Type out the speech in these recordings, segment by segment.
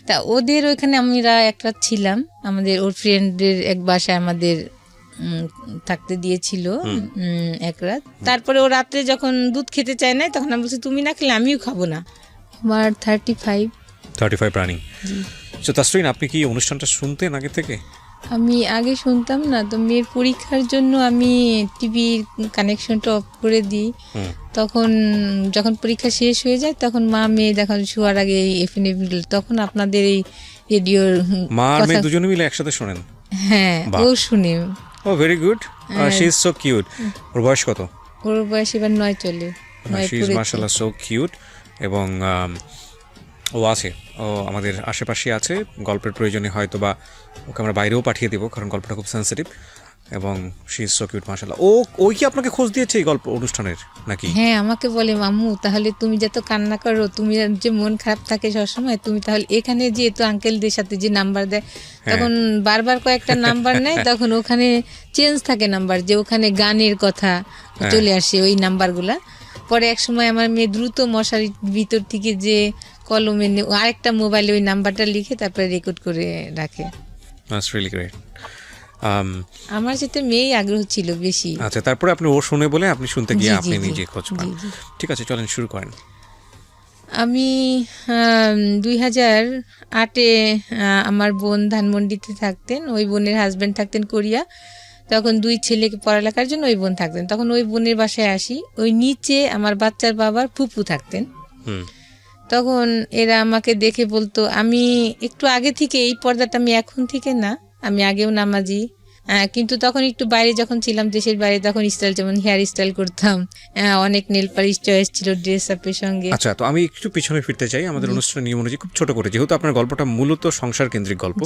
তা ওদের ওইখানে আমরা এক রাত ছিলাম, আমাদের ওর ফ্রেন্ডের এক বাসায় আমাদের থাকতে দিয়েছিল এক রাত। তারপরে ও রাত্রে যখন দুধ খেতে চায় না, তখন আমি বলছি তুমি না খেলে আমিও খাবো না। আমার 35 রানিং। তো তাসরিন, আপনি কি অনুষ্ঠানটা শুনতেন আগে থেকে? আমি আগে শুনতাম না, তো মেয়ের পরীক্ষার জন্য আমি টিভির কানেকশনটা অফ করে দিই। তখন যখন পরীক্ষা শেষ হয়ে যায় তখন মা মেয়ে যখন শোয়ার আগে এফএনএ, তখন আপনাদের এই রেডিওর মা আর মেয়ে দুজনে মিলে একসাথে শোনেন? হ্যাঁ, ও শুনে। ও very good, she is so cute. ওর বয়স কত? ওর বয়স এবার 9 চলে। শি ইজ মাশাআল্লাহ সো কিউট। এবং ও আছে, ও আমাদের আশেপাশে আছে। গল্পের প্রয়োজনে হয়তো বা ওকে আমরা বাইরেও পাঠিয়ে দেবো, কারণ গল্পটা খুব সেন্সিটিভ। এবং শি ইজ সো কিউট মাশাআল্লাহ। ওই কি আপনাকে খোঁজ দিয়েছে এই গল্প অনুষ্ঠানের নাকি? হ্যাঁ, আমাকে বলে মাম্মু তাহলে তুমি যত কান্না করো, তুমি যে মন খারাপ থাকে সবসময়, তুমি তাহলে এখানে যে তো আঙ্কেলদের সাথে যে নাম্বার দেয়, তখন বারবার কয়েকটা নাম্বার নেয়, তখন ওখানে চেঞ্জ থাকে নাম্বার, যে ওখানে গানের কথা চলে আসে ওই নাম্বারগুলা। পরে এক সময় আমার মেয়ে দ্রুত মশারির ভিতর থেকে যে কলমে আরেকটা মোবাইলে ওই নাম্বারটা লিখে তারপরে রেকর্ড করে রাখে। That's really great. আমার সাথে মেয়েই আগ্রহ ছিল বেশি। আচ্ছা, তারপরে আপনি ও শুনে বলে আপনি শুনতে গিয়ে আপনি নিজে খোঁজ পান। ঠিক আছে, চলেন শুরু করেন। আমি 2008-এ আমার বোন ধানমন্ডিতে থাকতেন, ওই বোনের হাজব্যান্ড থাকতেন কোরিয়া। তখন 2 ছেলেকে পড়ালেখার জন্য ওই বোন থাকতেন। তখন ওই বোনের বাসায় আসি। ওই নিচে আমার বাচ্চার বাবার ফুপু থাকতেন। তখন এরা আমাকে দেখে বলতো, আমি একটু আগে থেকে এই পর্দাটা, আমি এখন থেকে না, আমি আগেও নামাজি, কিন্তু তখন একটু বাইরে যখন ছিলাম, দেশের বাইরে, তখন স্টাইল, যেমন হেয়ার স্টাইল করতাম, অনেক নেল পালিশ চয়েস ছিল ড্রেস আপের সঙ্গে। আচ্ছা, তো আমি একটু পিছনে ফিরতে চাই আমাদের অনুষ্ঠানের নিয়ম অনুযায়ী, খুব ছোট করে, যেহেতু আপনার গল্পটা মূলত সংসার কেন্দ্রিক গল্প।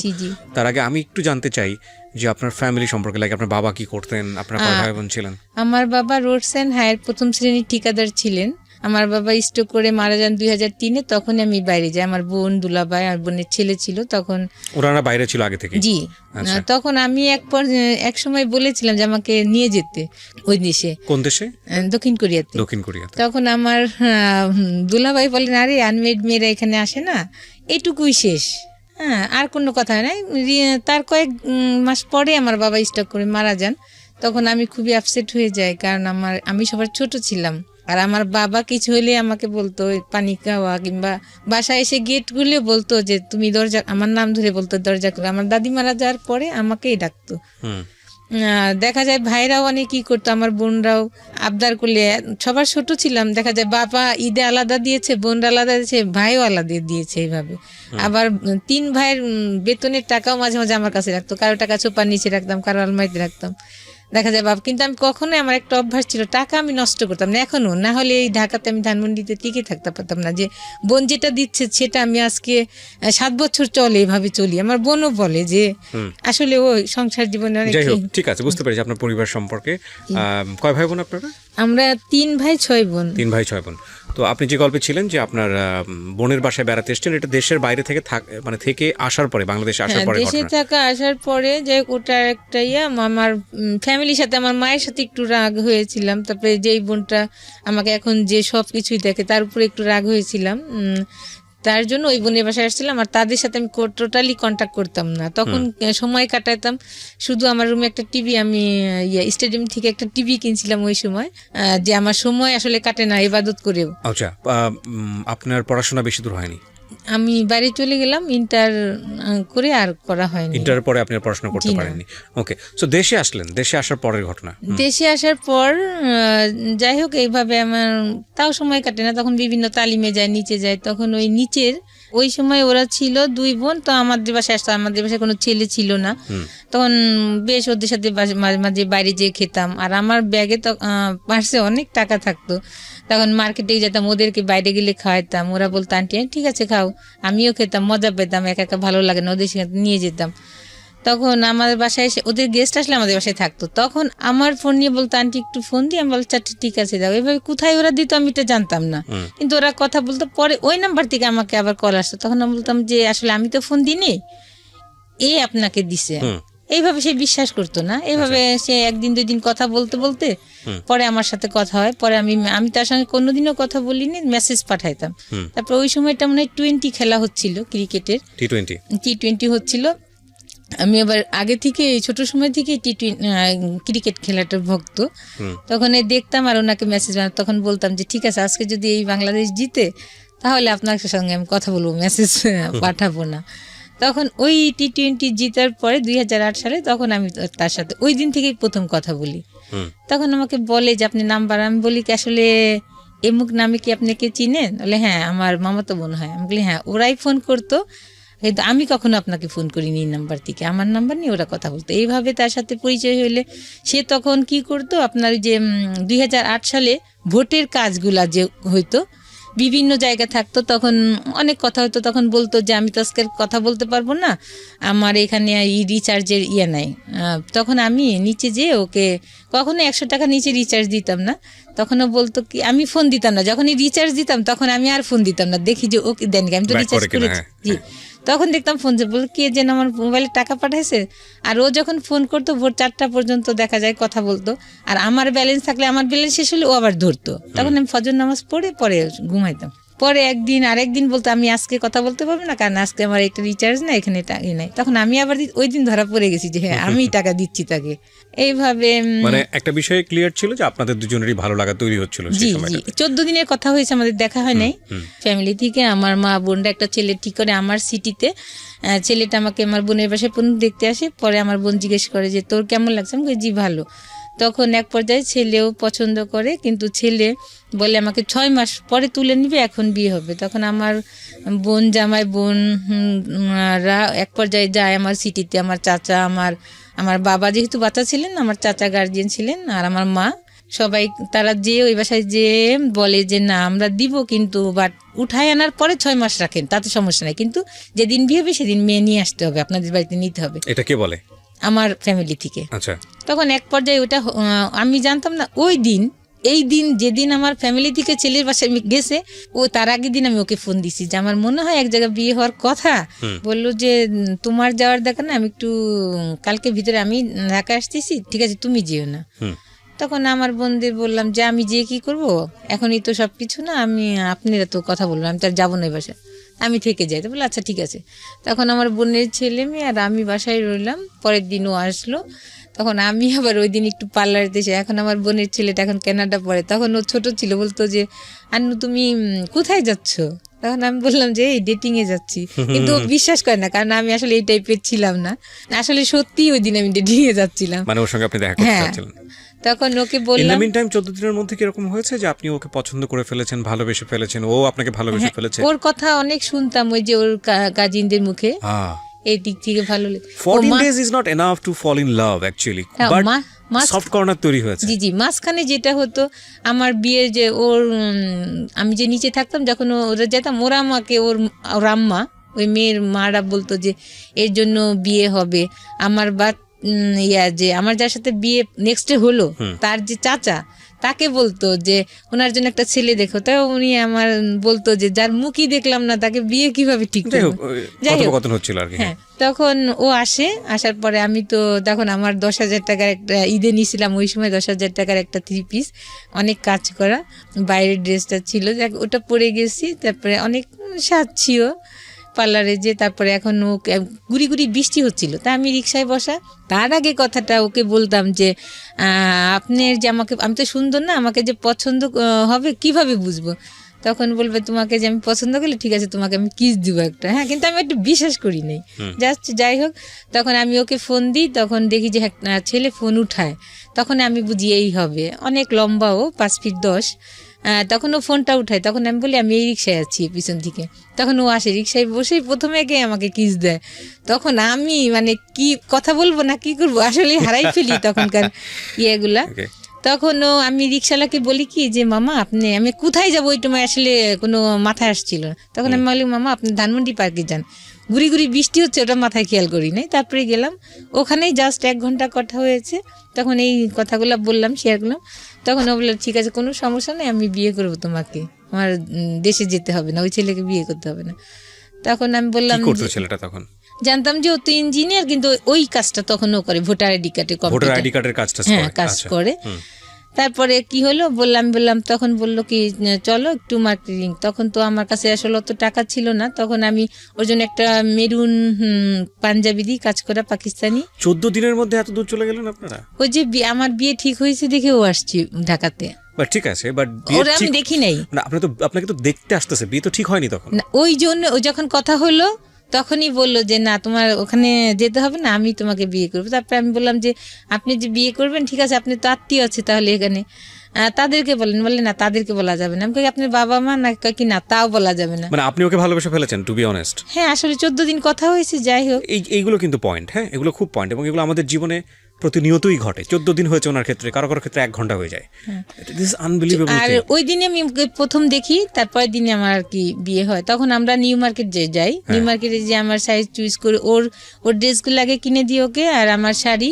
তার আগে আমি একটু জানতে চাই যে আপনার ফ্যামিলি সম্পর্কে, লাইক আপনার বাবা কি করতেন, আপনার কয় ভাই বোন ছিলেন? আমার বাবা রোডস অ্যান্ড হায়ার প্রথম শ্রেণীর ঠিকাদার ছিলেন। আমার বাবা স্ট্রোক করে মারা যান 2003-এ। তখন আমি বাইরে যাই, আমার বোন, দুলাভাই আর বোনের ছেলে ছিল তখন। ওনারা বাইরে ছিল আগে থেকে? জি। তখন আমি এক সময় বলেছিলাম যে আমাকে নিয়ে যেতে ওই দেশে। কোন দেশে? দক্ষিণ কোরিয়াতে। দক্ষিণ কোরিয়াতে। তখন আমার দুলাভাই বলেন, আরে আনমেড মেয়েরা এখানে আসে না, এটুকুই শেষ, হ্যাঁ, আর কোনো কথা নাই। তার কয়েক মাস পরে আমার বাবা স্ট্রোক করে মারা যান। তখন আমি খুবই আপসেট হয়ে যাই, কারণ আমি সবার ছোট ছিলাম। আর আমার বাবা কিছু হলে আমাকে বলতো পানি খাওয়া, কিংবা বাসায় এসে গেট খুলে বলতো যে তুমি দরজা, আমার নাম ধরে বলতো দরজা খুলে। আমার দাদি মারা যাওয়ার পরে আমাকেই ডাকতো। দেখা যায় ভাইরাও অনেক কি করতো, আমার বোনরাও আবদার করলে, সবার ছোট ছিলাম, দেখা যায় বাবা ঈদে আলাদা দিয়েছে, বোনরা আলাদা দিয়েছে, ভাইও আলাদা দিয়েছে, এইভাবে। আবার 3 ভাইয়ের বেতনের টাকাও মাঝে মাঝে আমার কাছে রাখতো, কারো টাকা চোপার নিচে রাখতাম, কারো আলমারিতে রাখতাম, দেখা যায় বাবা। কিন্তু আমি কখনোই, আমার একটা অভ্যাস ছিল, টাকা আমি নষ্ট করতাম না এখনো, না হলে এই ঢাকাতে আমি ধানমন্ডিতে টিকে থাকতে পারতাম না। যে বোন যেটা দিচ্ছে সেটা আমি আজকে 7 বছর চলে এভাবে চলি। আমার বোনও বলে যে আসলে ওই সংসার জীবনে অনেক। যাই হোক, ঠিক আছে, বুঝতে পেরেছি আপনার পরিবার সম্পর্কে। কয় ভাই বোন আপনারা? আমরা 3 ভাই 6 বোন। 3 ভাই 6 বোন। তো আপনি যে গল্পে ছিলেন যে আপনার বোনের বাসায় বেড়াতে এসেছেন, এটা দেশের বাইরে থেকে মানে থেকে আসার পরে, বাংলাদেশে আসার পরে? দেশে থাকা আসার পরে, যে ওটা একটা আমার ফ্যামিলির সাথে, আমার মায়ের সাথে একটু রাগ হয়েছিলাম। তারপরে যেই বোনটা আমাকে এখন যে সব কিছুই দেখে, তার উপরে একটু রাগ হয়েছিলাম, তার জন্য ওই বোনের বাসায় আসছিলাম। আর তাদের সাথে আমি টোটালি কন্ট্যাক্ট করতাম না, তখন সময় কাটাতাম শুধু। আমার রুমে একটা টিভি, আমি স্টেডিয়াম থেকে একটা টিভি কিনছিলাম ওই সময়, যে আমার সময় আসলে কাটে না ইবাদত করেও। আচ্ছা, আপনার পড়াশোনা বেশি দূর হয়নি? আমি বাইরে চলে গেলাম, ইন্টার করে আর করা হয়নি। ইন্টার পরে আপনি পড়াশোনা করতে পারেননি? ওকে, সো দেশে আসলেন, দেশে আসার পরের ঘটনা। দেশে আসার পর যাই হোক, এইভাবে আমার তাও সময় কাটে না, তখন বিভিন্ন তালিমে যায়, নিচে যায়। তখন ওই নিচের ওই সময় ওরা ছিল 2 বোন, তো আমাদের বাসায় আসতো, আমাদের বাসায় কোনো ছেলে ছিল না। তখন বেশ ওদের সাথে মাঝে মাঝে বাইরে যেয়ে খেতাম। আর আমার ব্যাগে তো পার্সে অনেক টাকা থাকতো, তখন মার্কেটে যেতাম, ওদেরকে বাইরে গেলে খাওয়াতাম। ওরা বলতো আন্টি ঠিক আছে খাও, আমিও খেতাম, মজা পেতাম, একা একা ভালো লাগে না, ওদের সাথে নিয়ে যেতাম। তখন আমাদের বাসায় এসে ওদের গেস্ট আসলে আমাদের বাসায় থাকতো, তখন আমার ফোন নিয়ে বলতো আন্টি একটু ফোন দিই। আমি বলছি আচ্ছা ঠিক আছে দাও। এভাবে কোথায় ওরা দিত আমি এটা জানতাম না, কিন্তু ওরা কথা বলতো। পরে ওই নাম্বার থেকে আমাকে আবার কল আসতো, তখন আমি বলতাম যে আসলে আমি তো ফোন দিইনি, এ আপনাকে দিছে। এইভাবে সে বিশ্বাস করতো না। এইভাবে সে একদিন 2 দিন কথা বলতে বলতে পরে আমার সাথে কথা হয়। পরে আমি তার সঙ্গে কোনোদিনও কথা বলিনি, মেসেজ পাঠাইতাম। তারপর ওই সময়টা মনে হয় টি20 খেলা হচ্ছিল, ক্রিকেটের টি20 হচ্ছিল। আমি আবার আগে থেকে ছোট সময় থেকে ক্রিকেট খেলাটার ভক্ত। তখন দেখতাম আর ওনাকে মেসেজ বানাতাম। তখন বলতাম যে ঠিক আছে, আজকে যদি এই বাংলাদেশ জিতে তাহলে আপনার সঙ্গে আমি কথা বলবো, মেসেজ পাঠাবো না। তখন ওই টি20 জিতার পরে 2008 সালে তখন আমি তার সাথে ওই দিন থেকেই প্রথম কথা বলি। তখন আমাকে বলে যে আপনি নাম্বার, আমি বলি কি আসলে এমুক নামে কি আপনাকে চিনেন? বলে হ্যাঁ, আমার মামাতো বোন হয়। আমি বলি হ্যাঁ, ওরাই ফোন করতো, কিন্তু আমি কখনো আপনাকে ফোন করিনি এই নাম্বার থেকে, আমার নাম্বার নিয়ে ওরা কথা বলতো। এইভাবে তার সাথে পরিচয় হলে সে তখন কি করতো, আপনার যে 2008 সালে ভোটের কাজগুলা যে হইতো, বিভিন্ন জায়গা থাকতো, তখন অনেক কথা হতো। তখন বলতো যে আমি তো আজকে কথা বলতে পারবো না, আমার এখানে রিচার্জের নাই। তখন আমি নিচে যেয়ে ওকে কখনো 100 টাকা নিচে রিচার্জ দিতাম না। তখনও বলতো কি, আমি ফোন দিতাম না, যখনই রিচার্জ দিতাম তখন আমি আর ফোন দিতাম না, দেখি যে ওকে দেন, আমি তো রিচার্জ করেছি। জি, তখন দেখতাম ফোন যে বল কে যেন আমার মোবাইলে টাকা পাঠাইছে। আর ও যখন ফোন করতো ভোর 4টা পর্যন্ত দেখা যায় কথা বলতো। আর আমার ব্যালেন্স থাকলে, আমার ব্যালেন্স শেষ হলে ও আবার ধরতো। তখন আমি ফজর নামাজ পড়ে পরে ঘুমাইতাম। পরে আরেকদিন বলতো আমি আজকে কথা বলতে পারবো না, কারণ আজকে আমার একটা রিচার্জ না, এখানে নাই। তখন আমি আবার ওই দিন ধরা পড়ে গেছি যে হ্যাঁ, আমি টাকা দিচ্ছি তাকে। এইভাবে মানে একটা বিষয় ক্লিয়ার ছিল যে আপনাদের দুজনেরই ভালো লাগা তৈরি হচ্ছিল। জি জি, 14 দিনের কথা হয়েছে, আমাদের দেখা হয় নাই। ফ্যামিলি থেকে আমার মা বোনরা একটা ছেলে ঠিক করে আমার সিটিতে, ছেলেটা আমাকে আমার বোনের বাসায় দেখতে আসে। পরে আমার বোন জিজ্ঞেস করে যে তোর কেমন লাগছে? আমি বলি জি ভালো। তখন এক পর্যায়ে ছেলেও পছন্দ করে, কিন্তু ছেলে বলে আমাকে 6 মাস পরে তুলে নিবে, এখন বিয়ে হবে। তখন আমার বোন জামাই বোনরা এক পর্যায়ে যায় আমার সিটিতে। আমার চাচা, আমার বাবা যেহেতু বাচ্চা ছিলেন, আমার চাচা গার্জিয়ান ছিলেন, আর আমার মা, সবাই তারা যে ওই বাসায় যে বলে যে না আমরা দিব, কিন্তু বাট উঠায় আনার পরে 6 মাস রাখেন, তাতে সমস্যা নাই, কিন্তু যেদিন বিয়ে হবে সেদিন মেয়ে নিয়ে আসতে হবে, আপনাদের বাড়িতে নিতে হবে। এটা কে বলে? আমার ফ্যামিলি থেকে। আচ্ছা। তখন এক পর্যায়ে ওটা আমি জানতাম না। এই দিন যেদিন আমার ফ্যামিলি থেকে ছেলের বাসায় গেছে, ও তার আগের দিন আমি ওকে ফোন দিছি যে আমার মনে হয় এক জায়গায় বিয়ে হওয়ার কথা। বললো যে তোমার যাওয়ার দেখা না, আমি একটু কালকে ভিতরে আমি ঢাকা আসতেছি, ঠিক আছে তুমি যেও না। তখন আমার বোনদের বললাম যে আমি যেয়ে কি করব, এখনই তো সব কিছু না, আপনারা তো কথা বললাম, আমি তো আর যাবো না বাসায়, আমি থেকে যাই। তো বললো আচ্ছা ঠিক আছে। তখন আমার বোনের ছেলে মেয়ে আর আমি বাসায় রইলাম। পরের দিনও আসলো। তখন আমি আবার ওই দিন একটু পার্লারেতে এসে, এখন আমার বোনের ছেলেটা এখন কানাডা পড়ে, তখন ও ছোট ছিল, বলতো যে আন্নু তুমি কোথায় যাচ্ছ? তখন আমি বললাম যে এই ডেটিংয়ে যাচ্ছি, কিন্তু ও বিশ্বাস করে না, কারণ আমি আসলে এই টাইপের ছিলাম না। আসলে সত্যি ওই দিন আমি ডেটিংয়ে যাচ্ছিলাম, মানে ওর সঙ্গে আপনি দেখা করতে যাচ্ছিলেন। তখন ওকে বললাম, ইন দ্য মিন টাইম 14 দিনের মধ্যে কিরকম হয়েছে যে আপনি ওকে পছন্দ করে ফেলেছেন, ভালোবেসে ফেলেছেন, ও আপনাকে ভালোবেসে ফেলেছে? ওর কথা অনেক শুনতাম, ওই যে ওর কাজিনদের মুখে, এই দিক থেকে ভালো লাগে। 14 days is not enough to fall in love actually, but soft corner তৈরি হয়েছে। জি জি, মাঝখানে যেটা হতো আমার বিয়ের যে ওর আমি যে নিচে থাকতাম, যখন ওরা যেতাম, ওরা আমাকে ওর আম্মা, ওই মেয়ের মারা বলতো যে এর জন্য বিয়ে হবে। আমার যে আমার যার সাথে বিয়ে নেক্সট ডে হলো, তার যে চাচা, তাকে বলতো যে ওনার জন্য একটা ছেলে দেখো। তাই উনি আমার বলতো যে যার মুখই দেখলাম না তাকে বিয়ে কিভাবে ঠিক করব। যাই হোক, হ্যাঁ, তখন ও আসার পরে আমি তো তখন আমার 10,000 টাকার একটা ঈদে নিয়েছিলাম, ওই সময় 10,000 টাকার একটা 3 পিস, অনেক কাজ করা বাইরের ড্রেসটা ছিল, ওটা পরে গেছি। তারপরে অনেক সাজছিও পার্লারে যে। তারপরে এখন ও গুড়ি গুড়ি বৃষ্টি হচ্ছিল, তা আমি রিক্সায় বসা। তার আগে কথাটা ওকে বলতাম যে আপনার যে আমি তো সুন্দর না, আমাকে যে পছন্দ হবে কিভাবে বুঝবো? তখন বলবে তোমাকে যে আমি পছন্দ করলে ঠিক আছে তোমাকে আমি কিস দিব একটা। হ্যাঁ, কিন্তু আমি একটু বিশ্বাস করি নাই, জাস্ট যাই হোক। তখন আমি ওকে ফোন দিই, তখন দেখি যে ছেলে ফোন উঠায়, তখন আমি বুঝি এই হবে, অনেক লম্বা, ও 5 ফিট 10। তখন ও ফোনটা উঠায়, তখন আমি বলি আমি এই রিক্সায় আছি পিছন থেকে। তখন ও আসে, রিক্সায় বসেই প্রথমে গিয়ে আমাকে কিস দেয়। তখন আমি মানে কি কথা বলবো না কি করবো, আসলে হারাই ফেলি তখনকার ইয়েগুলা। তখন আমি রিক্সাওয়ালাকে বলি কি যে মামা আমি কোথায় যাবো, ওই সময় আসলে কোনো মাথায় আসছিল না। তখন আমি বলি মামা আপনি ধানমন্ডি পার্কে যান, গুড়ি গুড়ি বৃষ্টি হচ্ছে, ওটা মাথায় খেয়াল করি নাই। তারপরে গেলাম, ওখানেই জাস্ট 1 ঘন্টা কথা হয়েছে। তখন এই কথাগুলো বললাম, শেয়ার করলাম। তখন ও বললো ঠিক আছে, কোনো সমস্যা নেই, আমি বিয়ে করবো তোমাকে, আমার দেশে যেতে হবে না, ওই ছেলেকে বিয়ে করতে হবে না। তখন আমি বললাম ছেলেটা তখন জানতাম যে ও তো ইঞ্জিনিয়ার, কিন্তু ওই কাজটা তখন ও করে, ভোটার আইডি কার্ডের কাজটা হ্যাঁ কাজ করে। তারপরে কি হলো বললাম, তখন বললো কি চলো একটু মার্কেটিং। তখন তো আমার কাছে আসলে অত টাকা ছিল না, তখন আমি ওর জন্য একটা মেরুন পাঞ্জাবি দিই কাজ করা, পাকিস্তানি। 14 দিনের মধ্যে এত দূর চলে গেলেন আপনারা? ওই যে আমার বিয়ে ঠিক হয়েছে দেখে ও আসছি ঢাকাতে। বাট ঠিক আছে, বাট ওরা আমি দেখি নাই। আপনাকে তো দেখতে আসতেছে, বিয়ে তো ঠিক হয়নি তখন। ওই জন্য ও যখন কথা হলো তখনই বললো যে না তোমার ওখানে যেতে হবে না, আমি তোমাকে বিয়ে করবো। তারপরে আমি বললাম যে আপনি যে বিয়ে করবেন ঠিক আছে, আপনি তো আত্মীয় আছে তাহলে এখানে, তাদেরকে বলে না তাদেরকে বলা যাবে না। আমি কই আপনার বাবা মা না, কি না তাও বলা যাবে না। মানে আপনি ওকে ভালোবেসে ফেলেছেন, টু বি অনেস্ট? হ্যাঁ আসলে 14 দিন কথা হয়েছে। যাই হোক, এইগুলো কিন্তু পয়েন্ট, হ্যাঁ এগুলো খুব পয়েন্ট, এবং এগুলো আমাদের জীবনে প্রতিনিয়তই ঘটে। 14 দিন হয়েছে ওনার ক্ষেত্রে, কারো ক্ষেত্রে 1 ঘন্টা হয়ে যায়। আর ওই দিনে আমি প্রথম দেখি, তারপরের দিনে আমার আর কি বিয়ে হয়। তখন আমরা নিউ মার্কেট যাই, নিউ মার্কেটে যে আমার সাইজ চুজ করে ওর ড্রেসগুলো আগে কিনে দিই ওকে, আর আমার শাড়ি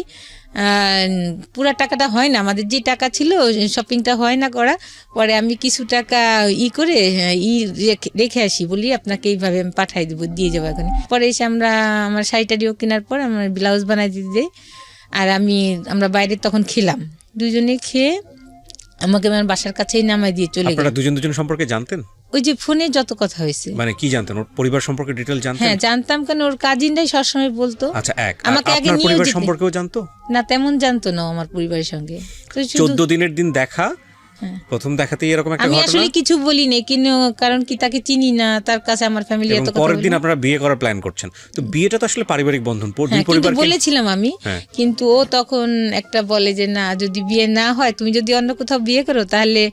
পুরা টাকাটা হয় না, আমাদের যে টাকা ছিল শপিংটা হয় না করা। পরে আমি কিছু টাকা করে রেখে আসি, বলি আপনাকে এইভাবে আমি পাঠাই দেবো, দিয়ে যাবো এখানে। পরে এসে আমার শাড়িটারিও কেনার পর আমার ব্লাউজ বানাই দিতে দেয়। আর আমরা বাইরে তখন খেলাম, দুজনে খেয়ে আমাকে আমার বাসার কাছেই নামাই দিয়ে চলে গেল। আপনারা দুজন সম্পর্কে জানতেন? ওই যে ফোনে যত কথা হয়েছে। মানে কি জানতেন? ওর পরিবার সম্পর্কে ডিটেইল জানতেন? হ্যাঁ জানতাম, কেন ওর কাজিনরাই সবসময় বলতো। আচ্ছা, আমাকে আগে আপনার পরিবার সম্পর্কেও জানতো না? তেমন জানতো না আমার পরিবারের সঙ্গে। 14 দিনের দিন দেখা, প্রথম দেখাতেই এরকম একটা ঘটনা। আমি আসলে কিছু বলি নাই, কিন্তু কারণ কি তাকে চিনি না, তার কাছে আমার ফ্যামিলি এত কথা। পরের দিন আপনারা বিয়ে করার প্ল্যান করছেন, তো বিয়েটা তো আসলে পারিবারিক বন্ধন, দুই পরিবারকে বলেছিলাম আমি। কিন্তু ও তখন একটা বলে যে না, যদি বিয়ে না হয়, তুমি যদি অন্য কোথাও বিয়ে করো তাহলে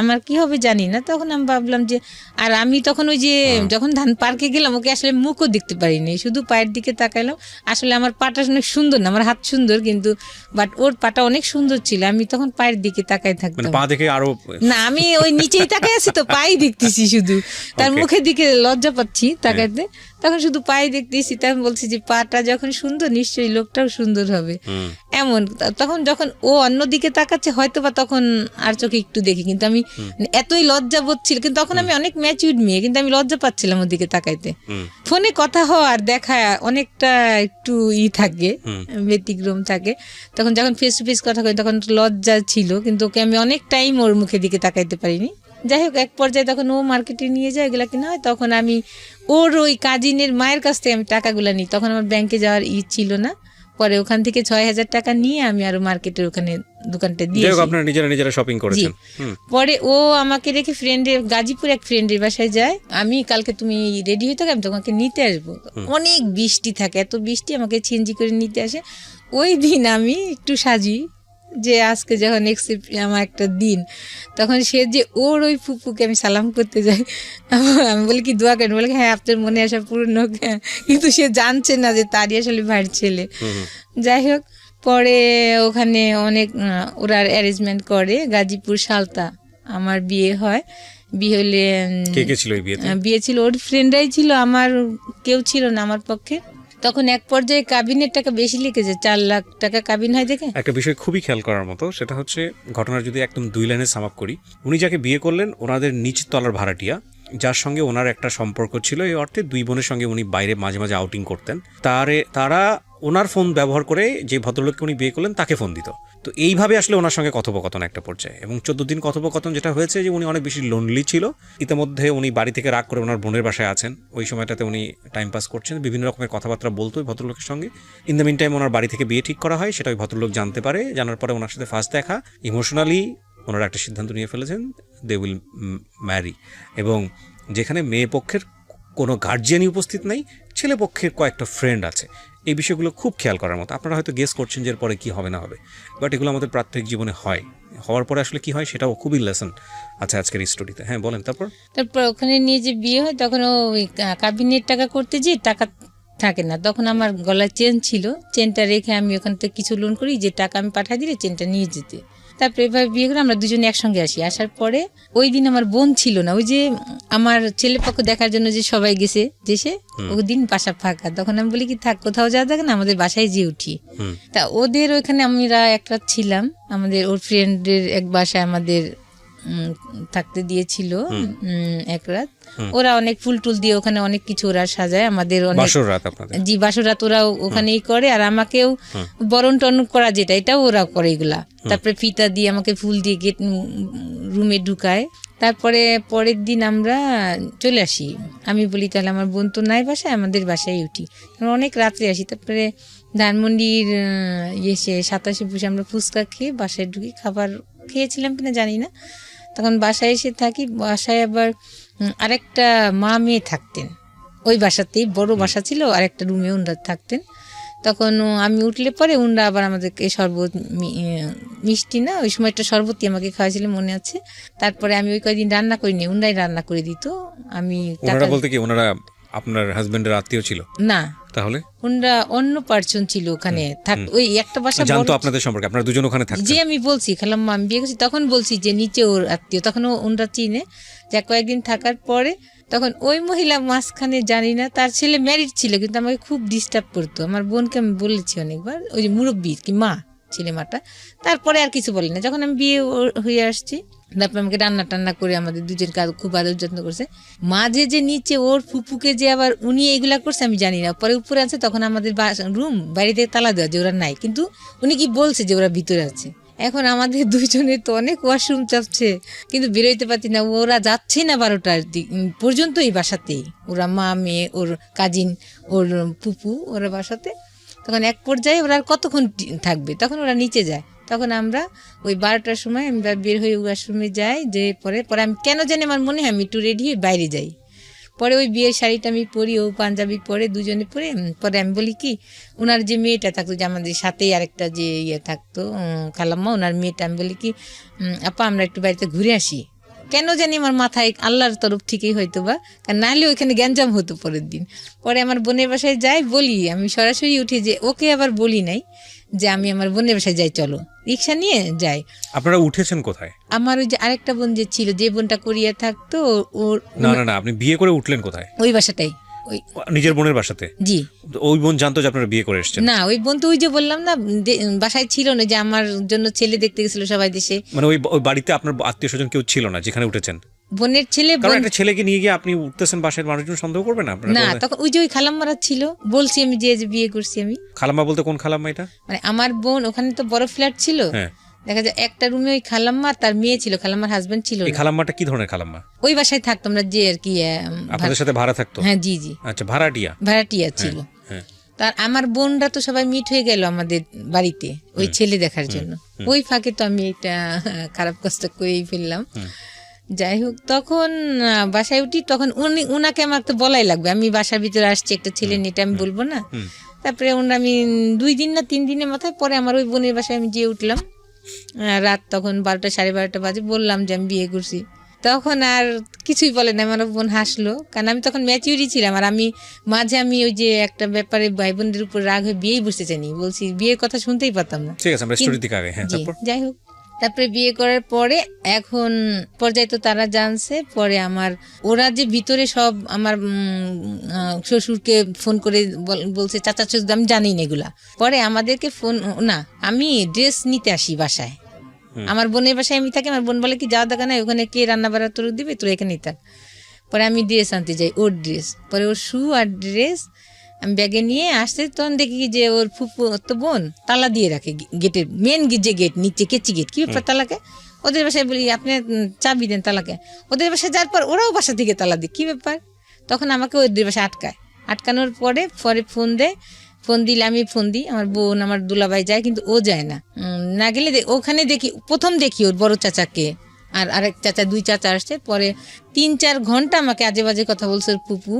আমার কি হবে জানি না। তখন আমি ভাবলাম যে, আর আমি তখন ওই যে যখন ধান পার্কে গেলাম, ওকে আসলে মুখও দেখতে পারিনি, শুধু পায়ের দিকে তাকাইলাম। আসলে আমার পাটা অনেক সুন্দর না, আমার হাত সুন্দর কিন্তু, বাট ওর পাটা অনেক সুন্দর ছিল। আমি তখন পায়ের দিকে তাকাই থাকতাম, পা দেখে আরো না, আমি ওই নিচেই তাকাই আছি তো, পাই দেখতেছি শুধু, তার মুখের দিকে লজ্জা পাচ্ছি তাকাইতে। তখন শুধু পাই দেখতেছি, তখন বলছি যে পাটা যখন সুন্দর নিশ্চয়ই লোকটাও সুন্দর হবে, এমন। তখন যখন ও অন্যদিকে তাকাচ্ছে হয়তো বা তখন আর চোখে একটু দেখি, কিন্তু আমি এতই লজ্জা বোধ ছিল, কিন্তু তখন আমি অনেক ম্যাচিউরড মেয়ে, কিন্তু আমি লজ্জা পাচ্ছিলাম ওর দিকে তাকাইতে। ফোনে কথা হওয়ার দেখা অনেকটা একটু থাকে, ব্যতিক্রম থাকে। তখন যখন ফেস টু ফেস কথা কই তখন লজ্জা ছিল, কিন্তু ওকে আমি অনেক টাইম ওর মুখের দিকে তাকাইতে পারিনি। যাই হোক, এক পর্যায়ে তখন ও মার্কেটে নিয়ে যায়, এগুলা কিনা হয়। তখন আমি ওর ওই কাজিনের মায়ের কাছ থেকে আমি টাকাগুলো নিই। তখন আমার ব্যাংকে যাওয়ার ছিল না, পরে ওখান থেকে 6,000 টাকা নিয়ে আমি আরো মার্কেটের ওখানে দোকানটা দিয়ে আপনারা নিজেরা শপিং করেছেন। পরে ও আমাকে রেখে গাজীপুর এক ফ্রেন্ডের বাসায় যায়। আমি কালকে তুমি রেডি হয়ে থাকো, আমি তোমাকে নিতে আসবো। অনেক বৃষ্টি থাকে, এত বৃষ্টি, আমাকে ছিনজি করে নিতে আসে। ওই দিন আমি একটু সাজি যে আজকে যখন আমার একটা দিন, তখন সে যে ওর ওই ফুপুকে আমি সালাম করতে যাই, আমি বলি কি দোয়া করেন, বলে হ্যাঁ আপনার মনে আসা পূর্ণ হোক। কিন্তু সে জানছে না যে তারই আসলে ভাইয়ের ছেলে। যাই হোক, পরে ওখানে অনেক ওরা অ্যারেঞ্জমেন্ট করে, গাজীপুর সালতা আমার বিয়ে হয়। বিয়ে হলে বিয়ে ছিল ওর ফ্রেন্ডরাই ছিল, আমার কেউ ছিল না আমার পক্ষে। তখন এক পর্যায়ে কাবিনের টাকা বেশি লিখেছে, 4 লাখ টাকা কাবিন হয় দেখে। একটা বিষয় খুবই খেয়াল করার মতো, সেটা হচ্ছে ঘটনার যদি একদম 2 লাইনে সাম আপ করি, উনি যাকে বিয়ে করলেন ওনাদের নিচ তলার ভাড়াটিয়া, যার সঙ্গে ওনার একটা সম্পর্ক ছিল, এই অর্থে 2 বোনের সঙ্গে উনি বাইরে মাঝে মাঝে আউটিং করতেন। তারা ওনার ফোন ব্যবহার করে যে ভদ্রলোককে উনি বিয়ে করলেন তাকে ফোন দিত। তো এইভাবে আসলে ওনার সঙ্গে কথোপকথন একটা পর্যায়ে, এবং 14 দিন কথোপকথন যেটা হয়েছে যে উনি অনেক বেশি লোনলি ছিল। ইতিমধ্যে উনি বাড়ি থেকে রাগ করে ওনার বোনের বাসায় আছেন, ওই সময়টাতে উনি টাইম পাস করছেন, বিভিন্ন রকমের কথাবার্তা বলতো ওই ভদ্রলোকের সঙ্গে। ইন দ্য মিন টাইম ওনার বাড়ি থেকে বিয়ে ঠিক করা হয়, সেটা ওই ভদ্রলোক জানতে পারে। জানার পরে ওনার সাথে ফার্স্ট দেখা, ইমোশনালি ওনারা একটা সিদ্ধান্ত নিয়ে ফেলেছেন, দে উইল ম্যারি। এবং যেখানে মেয়ে পক্ষের কোনো গার্জিয়ানই উপস্থিত নেই, ছেলে পক্ষের কয়েকটা ফ্রেন্ড আছে। এই বিষয়গুলো খুব খেয়াল করার মতো। আপনারা হয়তো গেস করছেন যে এর পরে কী হবে না হবে, বাট এগুলো আমাদের প্রাত্যহিক জীবনে হয়। হওয়ার পরে আসলে কি হয় সেটাও খুবই লেসন। আচ্ছা, আজকের স্টোরিতে হ্যাঁ বলেন। তারপর ওখানে নিয়ে যে বিয়ে হয়, তখন ওই কাবিনের টাকা করতে যে টাকা থাকে না, তখন আমার গলায় চেন ছিল, চেনটা রেখে আমি ওখান থেকে কিছু লোন করি, যে টাকা আমি পাঠিয়ে দিলে চেনটা নিয়ে যেতে। তারপরে এভাবে বিয়ে করে আমরা দুজনে একসঙ্গে আসি। আসার পরে ওই দিন আমার বোন ছিল না, ওই যে আমার ছেলে পক্ষ দেখার জন্য যে সবাই গেছে দেশে, ওই দিন বাসা ফাঁকা। তখন আমি বলি কি থাক, কোথাও যাওয়া থাকে না, আমাদের বাসায় যেয়ে উঠি। তা ওদের ওইখানে আমরা একটা ছিলাম, আমাদের ওর ফ্রেন্ডের এক বাসায় আমাদের থাকতে দিয়েছিল এক রাত। ওরা অনেক ফুল টুল দিয়ে ওখানে অনেক কিছু ওরা সাজায় আমাদের, অনেক বাসর রাত আপনাদের? জি, বাসর রাত ওরা ওখানেই করে। আর আমাকেও বরণ টরণ করা যেটা, এটাও ওরা করে এগুলা। তারপরে ফিতা দিয়ে আমাকে ফুল দিয়ে গেট রুমে ঢুকায়। তারপরে পরের দিন আমরা চলে আসি। আমি বলি তাহলে আমার বোন তো নাই বাসায়, আমাদের বাসায় উঠি, অনেক রাত্রে আসি। তারপরে ধানমন্ডির এসে 27 বসে আমরা ফুচকা খেয়ে বাসায় ঢুকি। খাবার খেয়েছিলাম কিনা জানি না। তখন বাসায় এসে থাকি। বাসায় আবার আরেকটা মা মেয়ে থাকতেন ওই বাসাতেই, বড় বাসা ছিল, আরেকটা রুমে ওনারা থাকতেন। তখন আমি উঠলে পরে ওনারা আবার আমাদেরকে শরবত, মিষ্টি না ওই সময় একটা শরবতই আমাকে খাওয়াইছিল মনে আছে। তারপরে আমি ওই কয়েকদিন রান্না করিনি, ওনারাই রান্না করে দিত। আমি ওনারা বলতে কি ওনারা আপনার হাজবেন্ডের আত্মীয় ছিল? না, তাহলে ওনারা অন্য পার্সন ছিল ওখানে থাক, ওই একটা বাসা জানতো আপনাদের সম্পর্কে, আপনারা দুজন ওখানে থাকতেন? যে আমি বলছি খালাম্মা আমি বিয়ে করছি, তখন বলছি যে নিচে ওর আত্মীয়, তখন ওনরা চিনে। যা কয়েকদিন থাকার পরে তখন ওই মহিলা মাঝখানে জানি না, তার ছেলে ম্যারিড ছিল কিন্তু আমাকে খুব ডিস্টার্ব করতো। আমার বোনকে আমি বলেছি অনেকবার, ওই যে মুরব্বী কি মা, ছেলে মাটা। তারপরে আর কিছু বলি না। যখন আমি বিয়ে হয়ে আসছি, তারপর আমাকে রান্না টান্না করে আমাদের দুজন কাজ খুব আদর যত্ন করছে। মাঝে যে নিচে ওর ফুপুকে যে আবার উনি এগুলা করছে আমি জানি না। পরে উপরে আছে, তখন আমাদের রুম বাইরে থেকে তালা দেওয়া যে ওরা নাই, কিন্তু উনি কি বলছে যে ওরা ভিতরে আছে। এখন আমাদের দুইজনের তো অনেক ওয়াশরুম চাপছে, কিন্তু বেরোইতে পারছি না। ওরা যাচ্ছে না 12টার পর্যন্ত এই বাসাতেই, ওরা মা মেয়ে ওর কাজিন ওর পুপু ওরা বাসাতে। তখন এক পর্যায়ে ওরা আর কতক্ষণ থাকবে, তখন ওরা নিচে যায়। তখন আমরা ওই 12টার সময় আমরা বের হয়ে ওয়াশরুমে যাই, যে পরে আমি কেন জানি আমার মনে হয় আমি একটু রেডি হয়ে বাইরে যাই। পরে ওই বিয়ের শাড়িটা আমি পরি, ও পাঞ্জাবি পরে, দুজনে পরে। পরে আমি বলি কি, ওনার যে মেয়েটা থাকতো, যে আমাদের সাথেই আরেকটা যে থাকতো খালাম্মা, ওনার মেয়েটা, আমি বলি কি আপা আমরা একটু বাড়িতে ঘুরে আসি। কেন জানি আমার মাথায় আল্লাহর তরফ থেকেই হয়তো বা, কারণ নাহলে ওইখানে গ্যাঞ্জাম হতো পরের দিন। পরে আমার বোনের বাসায় যাই, বলি আমি সরাসরি উঠে, যে ওকে আবার বলি নাই যে আমি আমার বোনের বাসায় যাই, চলো রিক্সা নিয়ে যাই। আপনারা উঠেছেন কোথায়? আমার ওই যে আরেকটা বোন যে ছিল, যে বোনটা কোরিয়া থাকতো, ওর না আপনি বিয়ে করে উঠলেন কোথায়? ওই বাসাটাই, ওই নিজের বোনের বাসাতে? জি। ওই বোন জানতো যে আপনারা বিয়ে করে এসেছেন? না, ওই বোন তো ওই যে বললাম না বাসায় ছিল না, যে আমার জন্য ছেলে দেখতে গেছিল সবাই দেশে। মানে ওই বাড়িতে আপনার আত্মীয় স্বজন কেউ ছিল না যেখানে উঠেছেন? বোনের ছেলে, কারণ একটা ছেলেকে নিয়ে গিয়ে আপনি উঠতেছেন, বাসার মানুষজন সন্দেহ করবে না? না, তখন ওই যে ওই খালাম্মারা ছিল, বলছি আমি যে বিয়ে করছি আমি। খালাম্মা বলতে কোন খালাম্মা এটা? মানে আমার বোন, ওখানে তো বড় ফ্ল্যাট ছিল, দেখা যায় একটা রুমে ওই খালাম্মা তার মেয়ে ছিল, খালাম্মার হাজবেন্ড ছিল। এই খালাম্মাটা কি ধরনের খালাম্মা? ওই বাসায় থাকতো আমরা, যে আর কি আপনাদের সাথে ভাড়া থাকতো? হ্যাঁ, জি জি। আচ্ছা, ভাড়াটিয়া ছিল। তার আমার বোনরা তো সবাই মিট হয়ে গেল আমাদের বাড়িতে ওই ছেলে দেখার জন্য। ওই ফাঁকে তো আমি এটা খারাপ কাজটা করেই ফেললাম। যাই হোক, তখন বাসায় উঠি, তখন উনাকে আমার তো বলাই লাগবে, আমি বাসার ভিতরে আসছি একটা ছেলে নিয়ে, এটা আমি বলবো না। তারপরে আমি 2 দিন না 3 দিনের মাথায় পরে আমার ওই বোনের বাসায় আমি যেয়ে উঠলাম রাত, তখন 12টা 12:30 বাজে, বললাম যে আমি বিয়ে করছি। তখন আর কিছুই বলে না, আমার বোন হাসলো, কারণ আমি তখন ম্যাচিউরি ছিলাম। আর আমি মাঝে ওই যে একটা ব্যাপারে ভাই বোনদের উপর রাগ হয়ে বিয়েই বসতে চাইনি, বলছি বিয়ের কথা শুনতেই পারতাম না। ঠিক আছে, আমরা স্টোরির দিকে আগে। হ্যাঁ, তারপর যাই হোক, তারপরে বিয়ে করার পরে এখন পর্যায়ে তো তারা জানছে। পরে ওরা যে ভিতরে সব আমার শ্বশুরকে ফোন করে বলছে, চাচা শ্বশুর, আমি জানি না এগুলা। পরে আমাদেরকে ফোন না, আমি ড্রেস নিতে আসি বাসায়, আমার বোনের বাসায় আমি থাকি। আমার বোন বলে কি, যাওয়া দেখা নাই, ওখানে কে রান্না বাড়া তোর দিবে, তোর এখানে থাক। পরে আমি ড্রেস আনতে যাই, ওর ড্রেস, পরে ওর শু আর ড্রেস আমি ব্যাগে নিয়ে আসতে, তখন দেখি যে ওর ফুপু তো বোন তালা দিয়ে রাখে গেটের, মেন যে গেট, নিচে কেচি গেট, কি ব্যাপার তালাকে? ওদের বাসায় বলি আপনি চাবি দেন তালাকে। ওদের বাসায় যাওয়ার পর ওরাও বাসা থেকে তালা দিই, কি ব্যাপার? তখন আমাকে ওদের বাসায় আটকানোর পরে ফোন দিলে আমি ফোন দিই, আমার বোন আমার দুলাভাই যায়, কিন্তু ও যায় না। না গেলে ওখানে প্রথম দেখি ওর বড় চাচাকে, আর আরেক চাচা, 2 চাচা আসছে। পরে 3-4 ঘন্টা আমাকে আজে বাজে কথা বলছে ওর পুপু।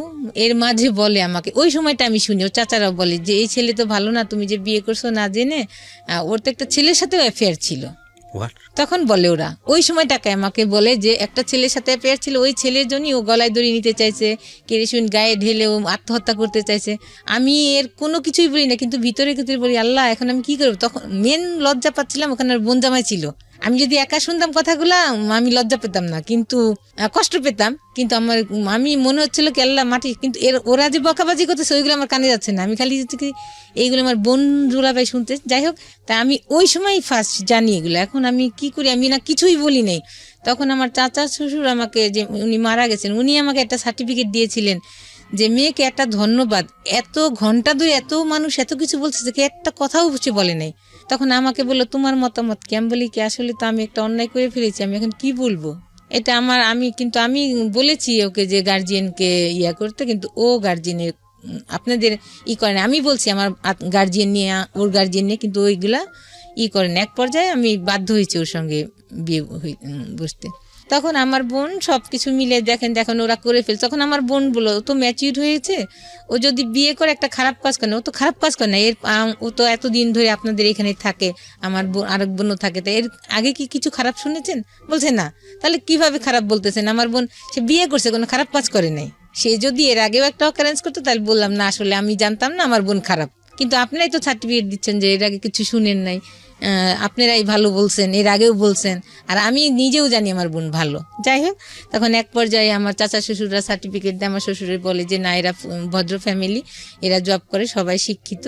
এর মাঝে বলে আমাকে, ওই সময়টা আমি শুনি, ওর চাচারাও বলে যে এই ছেলে তো ভালো না, তুমি যে বিয়ে করছো না জেনে, ওর তো একটা ছেলের সাথেও অ্যাফেয়ার ছিল। তখন বলে ওরা, ওই সময়টাকে আমাকে বলে যে একটা ছেলের সাথে অ্যাফেয়ার ছিল, ওই ছেলের জন্যই ও গলায় দড়ি নিতে চাইছে, কেরোসিন গায়ে ঢেলে ও আত্মহত্যা করতে চাইছে। আমি এর কোনো কিছুই বলি না, কিন্তু ভিতরে বলি আল্লাহ এখন আমি কি করবো। তখন মেন লজ্জা পাচ্ছিলাম, ওখানে বোন জামাই ছিল, আমি যদি একা শুনতাম কথাগুলা আমি লজ্জা পেতাম না, কিন্তু কষ্ট পেতাম, কিন্তু আমি মনে হচ্ছিল কি আল্লাহ মাটি, কিন্তু ওরা যে বকাবাজি করতেছে ওইগুলো আমার কানে যাচ্ছে না, আমি খালি এইগুলো আমার বোন দুলাভাই শুনতে। যাই হোক, তা আমি ওই সময় ফার্স্ট জানি এগুলো। এখন আমি কি করি, আমি না কিছুই বলি নাই। তখন আমার চাচা শ্বশুর আমাকে, যে উনি মারা গেছেন, উনি আমাকে একটা সার্টিফিকেট দিয়েছিলেন যে মেয়েকে একটা ধন্যবাদ, এত ঘন্টা ধরে এত মানুষ এত কিছু বলছে, যে একটা কথাও সে বলে নাই। তখন আমাকে বললো তোমার মতামত কি? আমি বলি কি আসলে তো আমি একটা অন্যায় করে ফেলেছি, আমি এখন কি বলবো, এটা আমার, আমি বলেছি ওকে যে গার্জিয়ানকে ইয়া করতে, কিন্তু ও গার্জিয়ানের আপনাদের করে না। আমি বলছি আমার গার্জিয়ান নিয়ে, ওর গার্জিয়ান নিয়ে, কিন্তু ওইগুলা করেন। এক পর্যায়ে আমি বাধ্য হয়েছি ওর সঙ্গে বিয়ে বসতে। তখন আমার বোন সব কিছু মিলে দেখেন ওরা করে ফেলছে। তখন আমার বোন বললো ও তো ম্যাচিউর হয়েছে, ও যদি বিয়ে করে একটা খারাপ কাজ করে না, ও তো খারাপ কাজ করে না, ও তো এতদিন ধরে আপনাদের এখানে থাকে, আমার বোন আরেক বোনও থাকে, তো এর আগে কি কিছু খারাপ শুনেছেন? বলছে না। তাহলে কিভাবে খারাপ বলতেছেন? আমার বোন সে বিয়ে করছে, কোনো খারাপ কাজ করে নাই। সে যদি এর আগেও একটা অকারেন্স করতো তাহলে বললাম না আসলে আমি জানতাম না আমার বোন খারাপ, কিন্তু আপনারাই তো সার্টিফিকেট দিচ্ছেন যে এর আগে কিছু শুনেন নাই, আপনারাই ভালো বলছেন, এর আগেও বলছেন, আর আমি নিজেও জানি আমার বোন ভালো। যাই হোক, তখন এক পর্যায়ে আমার চাচা শ্বশুররা সার্টিফিকেট দেয়, আমার শ্বশুরের বলে যে না এরা ভদ্র ফ্যামিলি, এরা জব করে, সবাই শিক্ষিত,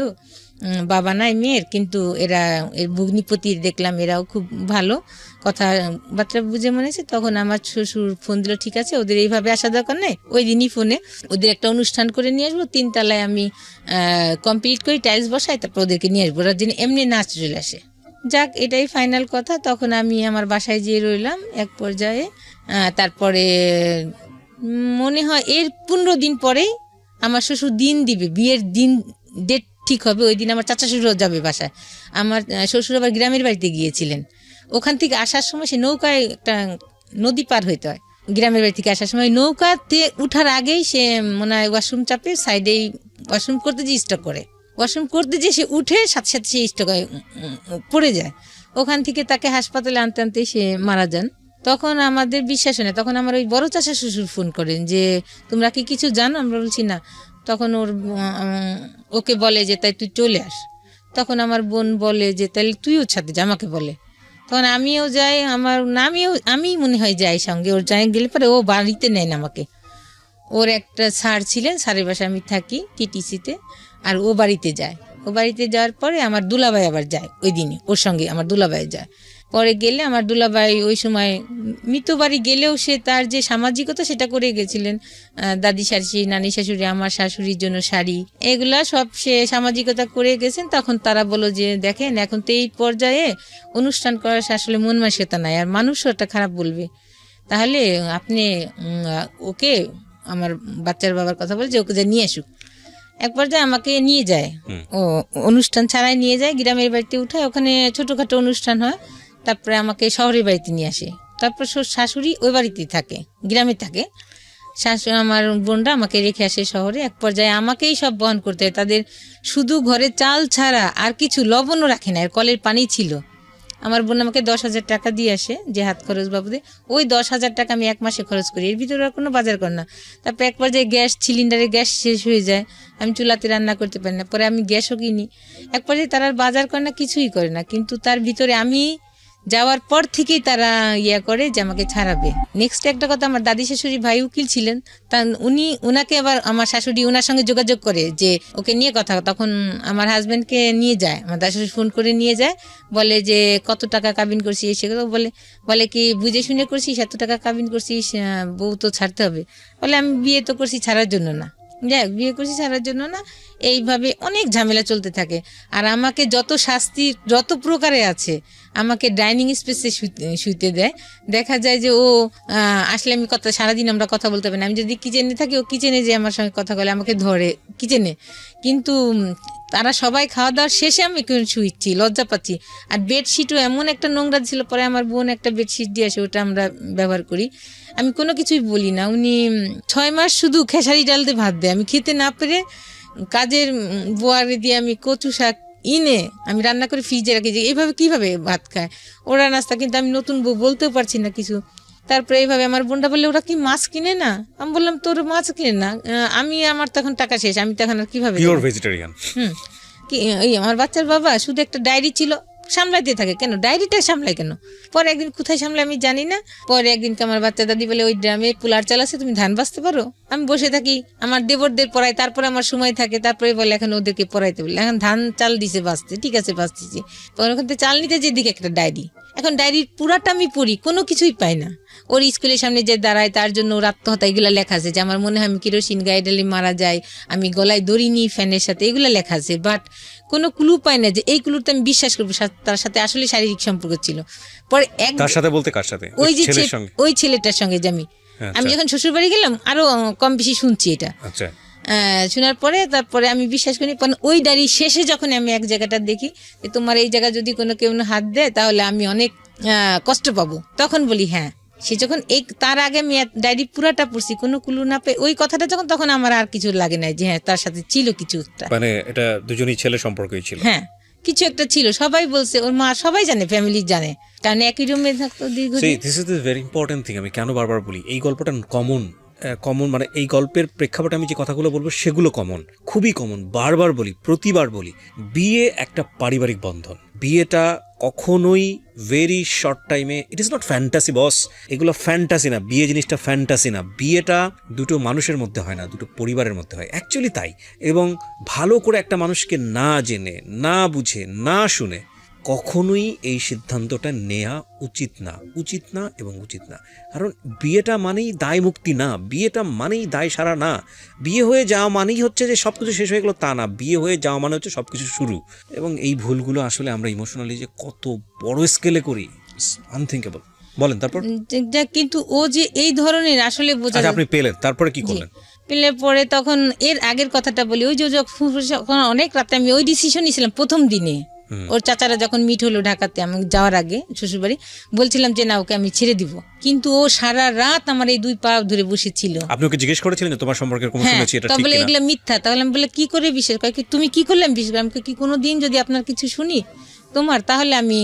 বাবা নাই মেয়ের, কিন্তু এরা এর ভগ্নিপতির দেখলাম এরাও খুব ভালো, কথাবার্তা বুঝে মনে হয়েছে। তখন আমার শ্বশুর ফোন দিল, ঠিক আছে ওদের এইভাবে আসা দরকার নেই, ওই দিনই ফোনে ওদের একটা অনুষ্ঠান করে নিয়ে আসবো, 3 তলায় আমি কমপ্লিট করি, টাইলস বসাই, তারপর ওদেরকে নিয়ে আসবো, ওরা যেন এমনি নাচ চলে আসে। যাক, এটাই ফাইনাল কথা। তখন আমি আমার বাসায় যেয়ে রইলাম। এক পর্যায়ে তারপরে মনে হয় এর 15 দিন পরেই আমার শ্বশুর দিন দিবে, বিয়ের দিন ডেট ঠিক হবে, ওই দিন আমার চাচা শ্বশুরও যাবে বাসায়। আমার শ্বশুর আবার গ্রামের বাড়িতে গিয়েছিলেন, ওখান থেকে আসার সময় সে নৌকায় একটা নদী পার হইতে হয়, গ্রামের বাড়ি থেকে আসার সময় নৌকাতে উঠার আগেই সে মনে হয় ওয়াশরুম চাপে সাইডেই ওয়াশরুম করতে যে স্টক করে, ওয়াশরুম করতে যে সে উঠে সাথে সাথে সে স্টকে পড়ে যায়। ওখান থেকে তাকে হাসপাতালে আনতে আনতে সে মারা যান। তখন আমাদের বিশ্বাস হয় না, তখন আমার ওই বড় চাচা শ্বশুর ফোন করেন যে তোমরা কি কিছু জানো? আমরা বলছি না। তখন ওকে বলে যে তাই তুই চলে আস। তখন আমার বোন বলে যে তাহলে তুই ওর সাথে যা, আমাকে বলে। তখন আমিও যাই, আমি মনে হয় যাই সঙ্গে, ওর যাই গেলে পরে ও বাড়িতে নেন আমাকে। ওর একটা স্যার ছিলেন, স্যারের বাসায় আমি থাকি টিটিসিতে, আর ও বাড়িতে যায়। ও বাড়িতে যাওয়ার পরে আমার দুলাভাই আবার যায় ওই দিনই, ওর সঙ্গে আমার দুলাভাই যায়। পরে গেলে আমার দুলাভাই ওই সময় মৃত বাড়ি গেলেও সে তার যে সামাজিকতা সেটা করে গেছিলেন, দাদি শাশুড়ি, নানি শাশুড়ি, আমার শাশুড়ির জন্য শাড়ি, এগুলা সব সে সামাজিকতা করে গেছেন। তখন তারা বললো যে দেখেন এখন তো এই পর্যায়ে অনুষ্ঠান করার আসলে মন মানসিকতা নাই, আর মানুষও একটা খারাপ বলবে, তাহলে আপনি ওকে, আমার বাচ্চার বাবার কথা বলে যে ওকে যে নিয়ে আসুক। এক পর্যায়ে আমাকে নিয়ে যায়, ও অনুষ্ঠান ছাড়াই নিয়ে যায়, গ্রামের বাড়িতে উঠায়, ওখানে ছোটোখাটো অনুষ্ঠান হয়, তারপরে আমাকে শহরের বাড়িতে নিয়ে আসে। তারপর শাশুড়ি ওই বাড়িতেই থাকে, গ্রামে থাকে। আমার বোনরা আমাকে রেখে আসে শহরে। এক পর্যায়ে আমাকেই সব বহন করতে হয়, তাদের শুধু ঘরে চাল ছাড়া আর কিছু লবণও রাখে না, আর কলের পানি ছিল। আমার বোন আমাকে 10,000 টাকা দিয়ে আসে যে হাত খরচ বাবদে, ওই 10,000 টাকা আমি 1 মাসে খরচ করি, এর ভিতরে আর কোনো বাজার কর না। তারপর এক পর্যায়ে সিলিন্ডারে গ্যাস শেষ হয়ে যায়, আমি চুলাতে রান্না করতে পারি না, পরে আমি গ্যাসও কিনি। এক পর্যায়ে তারা আর বাজার করে না, কিছুই করে না, কিন্তু তার ভিতরে আমি যাওয়ার পর থেকেই তারা করে যে আমাকে ছাড়াবে। নেক্সট একটা কথা, আমার দাদি শাশুড়ি ভাই উকিল ছিলেন, তা উনাকে আবার আমার শাশুড়ি ওনার সঙ্গে যোগাযোগ করে যে ওকে নিয়ে কথা। তখন আমার হাজব্যান্ডকে নিয়ে যায়, আমার দাদি শাশুড়ি ফোন করে নিয়ে যায়, বলে যে কত টাকা কাবিন করছি, সেগুলো বলে কি বুঝে শুনে করছিস, এত টাকা কাবিন করছিস, বউ তো ছাড়তে হবে। বলে আমি বিয়ে তো করছি ছাড়ার জন্য না, যাই বিয়ে করছি ছাড়ার জন্য না। এইভাবে অনেক ঝামেলা চলতে থাকে। আর আমাকে যত শাস্তি যত প্রকারে আছে, আমাকে ডাইনিং স্পেসে শুতে দেয়। দেখা যায় যে ও আসলে আমি সারাদিন আমরা কথা বলতে পারি না, আমি যদি কিচেনে থাকি ও কিচেনে যে আমার সঙ্গে কথা বলে, আমাকে ধরে কিচেনে। কিন্তু তারা সবাই খাওয়া দাওয়ার শেষে আমি শুইছি, লজ্জা পাচ্ছি। আর বেডশিটও এমন একটা নোংরা ছিল, পরে আমার বোন একটা বেডশিট দিয়ে আসে, ওটা আমরা ব্যবহার করি। আমি কোনো কিছুই বলি না। উনি 6 মাস শুধু খেসারি ডাল দিয়ে ভাত দেয়, আমি খেতে না পেরে কাজের বোয়ারে দিয়ে আমি কচু শাক আমি রান্না করে ফ্রিজে রাখি, যে এইভাবে কিভাবে ভাত খায় ওরা নাস্তা, কিন্তু আমি নতুন বউ বলতেও পারছি না কিছু। তারপরে এইভাবে আমার বোনটা বললে ওরা কি মাছ কিনে না? আমি বললাম তোর মাছ কিনে না, আমার তখন টাকা শেষ, আমি তখন আর কিভাবে পিওর ভেজিটেরিয়ান। আমার বাচ্চার বাবা শুধু একটা ডায়েরি ছিল, সামলাইতে থাকে, কেন ডায়েরিটা সামলায় কেন? পরে একদিন কোথায় সামলায় আমি জানি না, পরে একদিনকে আমার বাচ্চা দাদি বলে ওই ড্রামে পোলার চাল আছে, তুমি ধান বাঁচতে পারো? আমি বসে থাকি, আমার দেবরদের পড়াই, তারপরে আমার সময় থাকে, তারপরে বলে এখন ওদেরকে পড়াইতে বলে, এখন ধান চাল দিছে বাঁচতে, ঠিক আছে বাঁচতেছি। পরে ওখান থেকে চাল নিতে যেদিকে একটা ডায়েরি, এখন ডায়েরির পুরাটা আমি পড়ি, কোনো কিছুই পাই না। ওর স্কুলের সামনে যে দাঁড়ায় তার জন্য ওর আত্মহত্যা, এগুলো লেখা আছে, যে আমার মনে হয় আমি কেরোসিন গায়ে ডালে মারা যায়, আমি গলায় দড়ি নিই ফ্যানের সাথে, এগুলো লেখা আছে। বাট কোনো ক্লু পাই না যে এই ক্লুতে আমি বিশ্বাস করবো তার সাথে আসলে শারীরিক সম্পর্ক ছিল। পরে তার সাথে বলতে কার সাথে? ওই যে ওই ছেলেটার সঙ্গে যে আমি যখন শ্বশুর বাড়ি গেলাম আরো কম বেশি শুনছি এটা। আচ্ছা, শোনার পরে তারপরে আমি বিশ্বাস করি, ওই ডায়েরি শেষে যখন আমি এক জায়গাটা দেখি যে তোমার এই জায়গা যদি কোনো কেউ হাত দেয় তাহলে আমি অনেক কষ্ট পাবো, তখন বলি হ্যাঁ। সে যখন তার আগে আমি ডায়েরি পুরাটা পড়ছি, কোনো ক্লু না পেয়ে ওই কথাটা যখন, তখন আমার আর কিছু লাগে না যে হ্যাঁ তার সাথে ছিল কিছু একটা, মানে এটা দুজনই ছেলে সম্পর্কই ছিল। হ্যাঁ কিছু একটা ছিল, সবাই বলছে, ওর মা সবাই জানে, ফ্যামিলি জানে, কারণ একই রুমে থাকতো দীর্ঘদিন। This is the very important thing. আমি কেন বারবার বলি এই গল্পটা কমন, মানে এই গল্পের প্রেক্ষাপটে আমি যে কথাগুলো বলবো সেগুলো কমন, খুবই কমন। বারবার বলি, প্রতিবার বলি, বিয়ে একটা পারিবারিক বন্ধন। বিয়েটা কখনোই ভেরি শর্ট টাইমে, ইট ইজ নট ফ্যান্টাসি বস, এগুলো ফ্যান্টাসি না, বিয়ে জিনিসটা ফ্যান্টাসি না। বিয়েটা দুটো মানুষের মধ্যে হয় না, দুটো পরিবারের মধ্যে হয়, অ্যাকচুয়ালি তাই। এবং ভালো করে একটা মানুষকে না জেনে, না বুঝে, না শুনে কখনোই এই সিদ্ধান্তটা নেওয়া উচিত না এবং উচিত না। কারণ বিয়েটা মানেই দায় মুক্তি না, বিয়েটা মানেই দায় সারা না। বিয়ে হয়ে যাওয়া মানেই হচ্ছে যে সব কিছু শেষ হয়ে গেলো তা না, বিয়ে হয়ে যাওয়া মানে হচ্ছে সব কিছু শুরু। এবং এই ভুলগুলো আসলে আমরা ইমোশনালি যে কত বড় স্কেলে করি, আনথিঙ্কেবল। বলেন তারপর। কিন্তু ও যে এই ধরনের আসলে বোঝা। আপনি পেলেন, তারপরে কি করলেন? পেলে পরে তখন এর আগের কথাটা বলি, ওই যে যখন অনেক রাতে আমি ওই ডিসিশন নিয়েছিলাম প্রথম দিনে, ওর চাচারা যখন মিট হলো ঢাকাতে, আমি যাওয়ার আগে শ্বশুরবাড়ি, বলছিলাম যে না ওকে আমি ছেড়ে দিব, কিন্তু ও সারা রাত আমার এই দুই পা ধরে বসেছিল। আপনি ওকে জিজ্ঞেস করেছিলেন যে তোমার সম্পর্কে কোনো শুনেছি এটা ঠিক কিনা? বলে এগুলো মিথ্যা। তাহলে আমি বলে কি করে বিশ্বাস করি, তুমি কি করলে আমি বিশ্বাস করি? আমি কি কোনোদিন যদি আপনার কিছু শুনি তোমার, তাহলে আমি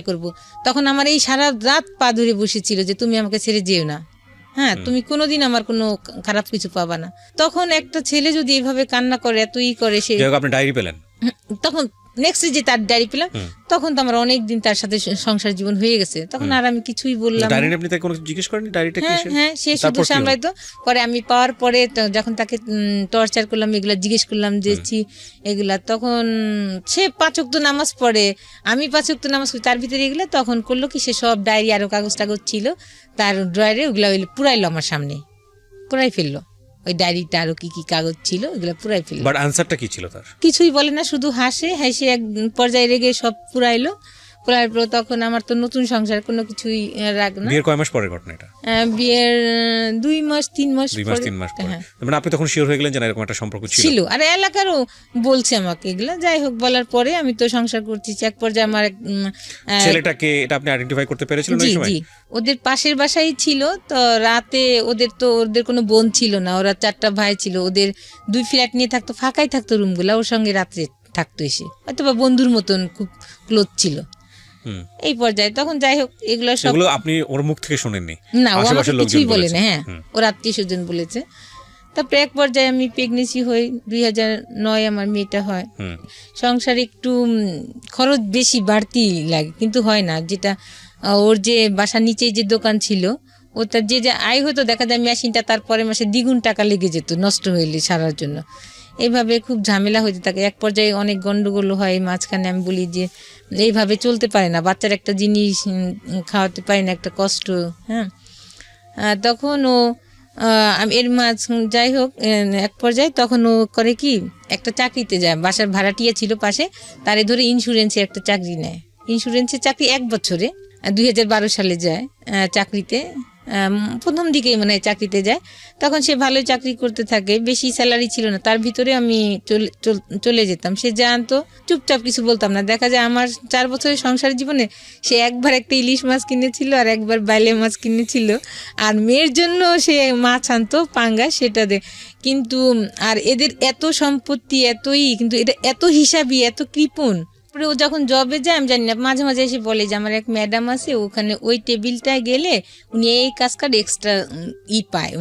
করব। তখন আমার এই সারা রাত পা ধরে বসেছিল যে তুমি আমাকে ছেড়ে যেও না, হ্যাঁ তুমি কোনোদিন আমার কোনো খারাপ কিছু পাবা না। তখন একটা ছেলে যদি এইভাবে কান্না করে, এতই করে, সে আপনি ডায়েরি পেলেন, তখন নেক্সট যে তার ডায়েরি পেলাম, তখন তো আমার অনেক দিন তার সাথে সংসার জীবন হয়ে গেছে, তখন আর আমি কিছুই বললাম না। আপনি তাকে কোনো জিজ্ঞেস করেননি ডায়েরিটা কি? হ্যাঁ সে শুধু সামলাইতো। পরে আমি পাওয়ার পরে যখন তাকে টর্চার করলাম, এগুলা জিজ্ঞেস করলাম যে এগুলা, তখন সে 5 ওয়াক্ত নামাজ পড়ে, আমি 5 ওয়াক্ত নামাজ পড়ি, তার ভিতরে এগুলা তখন করলো কি, সে সব ডায়েরি আরো কাগজ টাগজ ছিল তার ড্রয়ারে, ওগুলা পুরাইলো আমার সামনে, পুরাই ফেললো ওই ডায়েরিটা, আরো কি কি কাগজ ছিল ওগুলো পুরাই ফেললো। বাট আনসারটা কি ছিল তার? কিছুই বলে না, শুধু হাসে এক পর্যায়ে রেগে সব পুরাইলো। পুরার পর তখন আমার তো নতুন সংসার, কোনো কিছুই রাগ না। বিয়ের কয় মাস পরে ঘটনা এটা? বিয়ের 2 মাস 3 মাস পরে। মানে আপনি তখন শিওর হয়ে গেলেন যে এরকম একটা সম্পর্ক ছিল? আর এলাকারও বলছে আমাকে এগুলো। যাই হোক, বলার পরে আমি তো সংসার করছি। এক পর্যায়ে আমার ছেলেটাকে এটা আপনি আইডেন্টিফাই করতে পেরেছিলেন ওই সময়? জি, ওদের পাশের বাসায় ছিল। তো রাতে ওদের কোনো বোন ছিল না, ওরা 4টা ভাই ছিল, ওদের 2 ফ্ল্যাট নিয়ে থাকতো, ফাঁকাই থাকতো রুমগুলা, ওর সঙ্গে রাত্রে থাকতো এসে, হয়তো বা বন্ধুর মতন খুব ক্লোজ ছিল এই পর্যায়ে। তখন যাই হোক, এগুলো সব আপনি ওর মুখ থেকে শুনেননি? না, ও আমাকে কিছুই বলে না। হ্যাঁ, ওর আত্মীয় স্বজন বলেছে। তারপরে এক পর্যায়ে আমি প্রেগনেন্সি হই, 2009 আমার মেয়েটা হয়। সংসার একটু খরচ বেশি বাড়তি লাগে, কিন্তু হয় না। যেটা ওর যে বাসার নিচেই যে দোকান ছিল, ওটার যে আয় হতো, দেখা যায় মেশিনটা তারপরে মাসে দ্বিগুণ টাকা লেগে যেত নষ্ট হইলে সারার জন্য। এইভাবে খুব ঝামেলা হইতে থাকে। এক পর্যায়ে অনেক গন্ডগোল হয় মাঝখানে। আমি বলি যে এইভাবে চলতে পারে না, বাচ্চার একটা জিনিস খাওয়াতে পারি না, একটা কষ্ট। হ্যাঁ, তখন ও এর যাই হোক, এক পর্যায়ে তখন ও করে কি, একটা চাকরিতে যায়, বাসার ভাড়াটিয়া ছিল পাশে, তারে ধরে ইন্স্যুরেন্সের একটা চাকরি নেয়। ইন্স্যুরেন্সের চাকরি 1 বছরে, 2012 সালে যায় চাকরিতে। প্রথম দিকেই মনে হয় চাকরিতে যায়। তখন সে ভালোই চাকরি করতে থাকে, বেশি স্যালারি ছিল না, তার ভিতরে আমি চলে যেতাম। সে জানতো, চুপচাপ কিছু বলতাম না। দেখা যায় আমার 4 বছরের সংসার জীবনে সে একবার একটা ইলিশ মাছ কিনেছিল, আর একবার বাইলে মাছ কিনেছিল, আর মেয়ের জন্য সে মাছ আনতো পাঙ্গা, সেটা দে। কিন্তু আর এদের এত সম্পত্তি, এতই, কিন্তু এটা এত হিসাবি, এত কৃপণ। ও যখন জবে যায়, আমি জানি না, মাঝে মাঝে এসে বলে যে আমার এক ম্যাডাম আছে, ওখানে ওই টেবিলটায় গেলে উনি এই কাজ কার্ড এক্সট্রা পায়,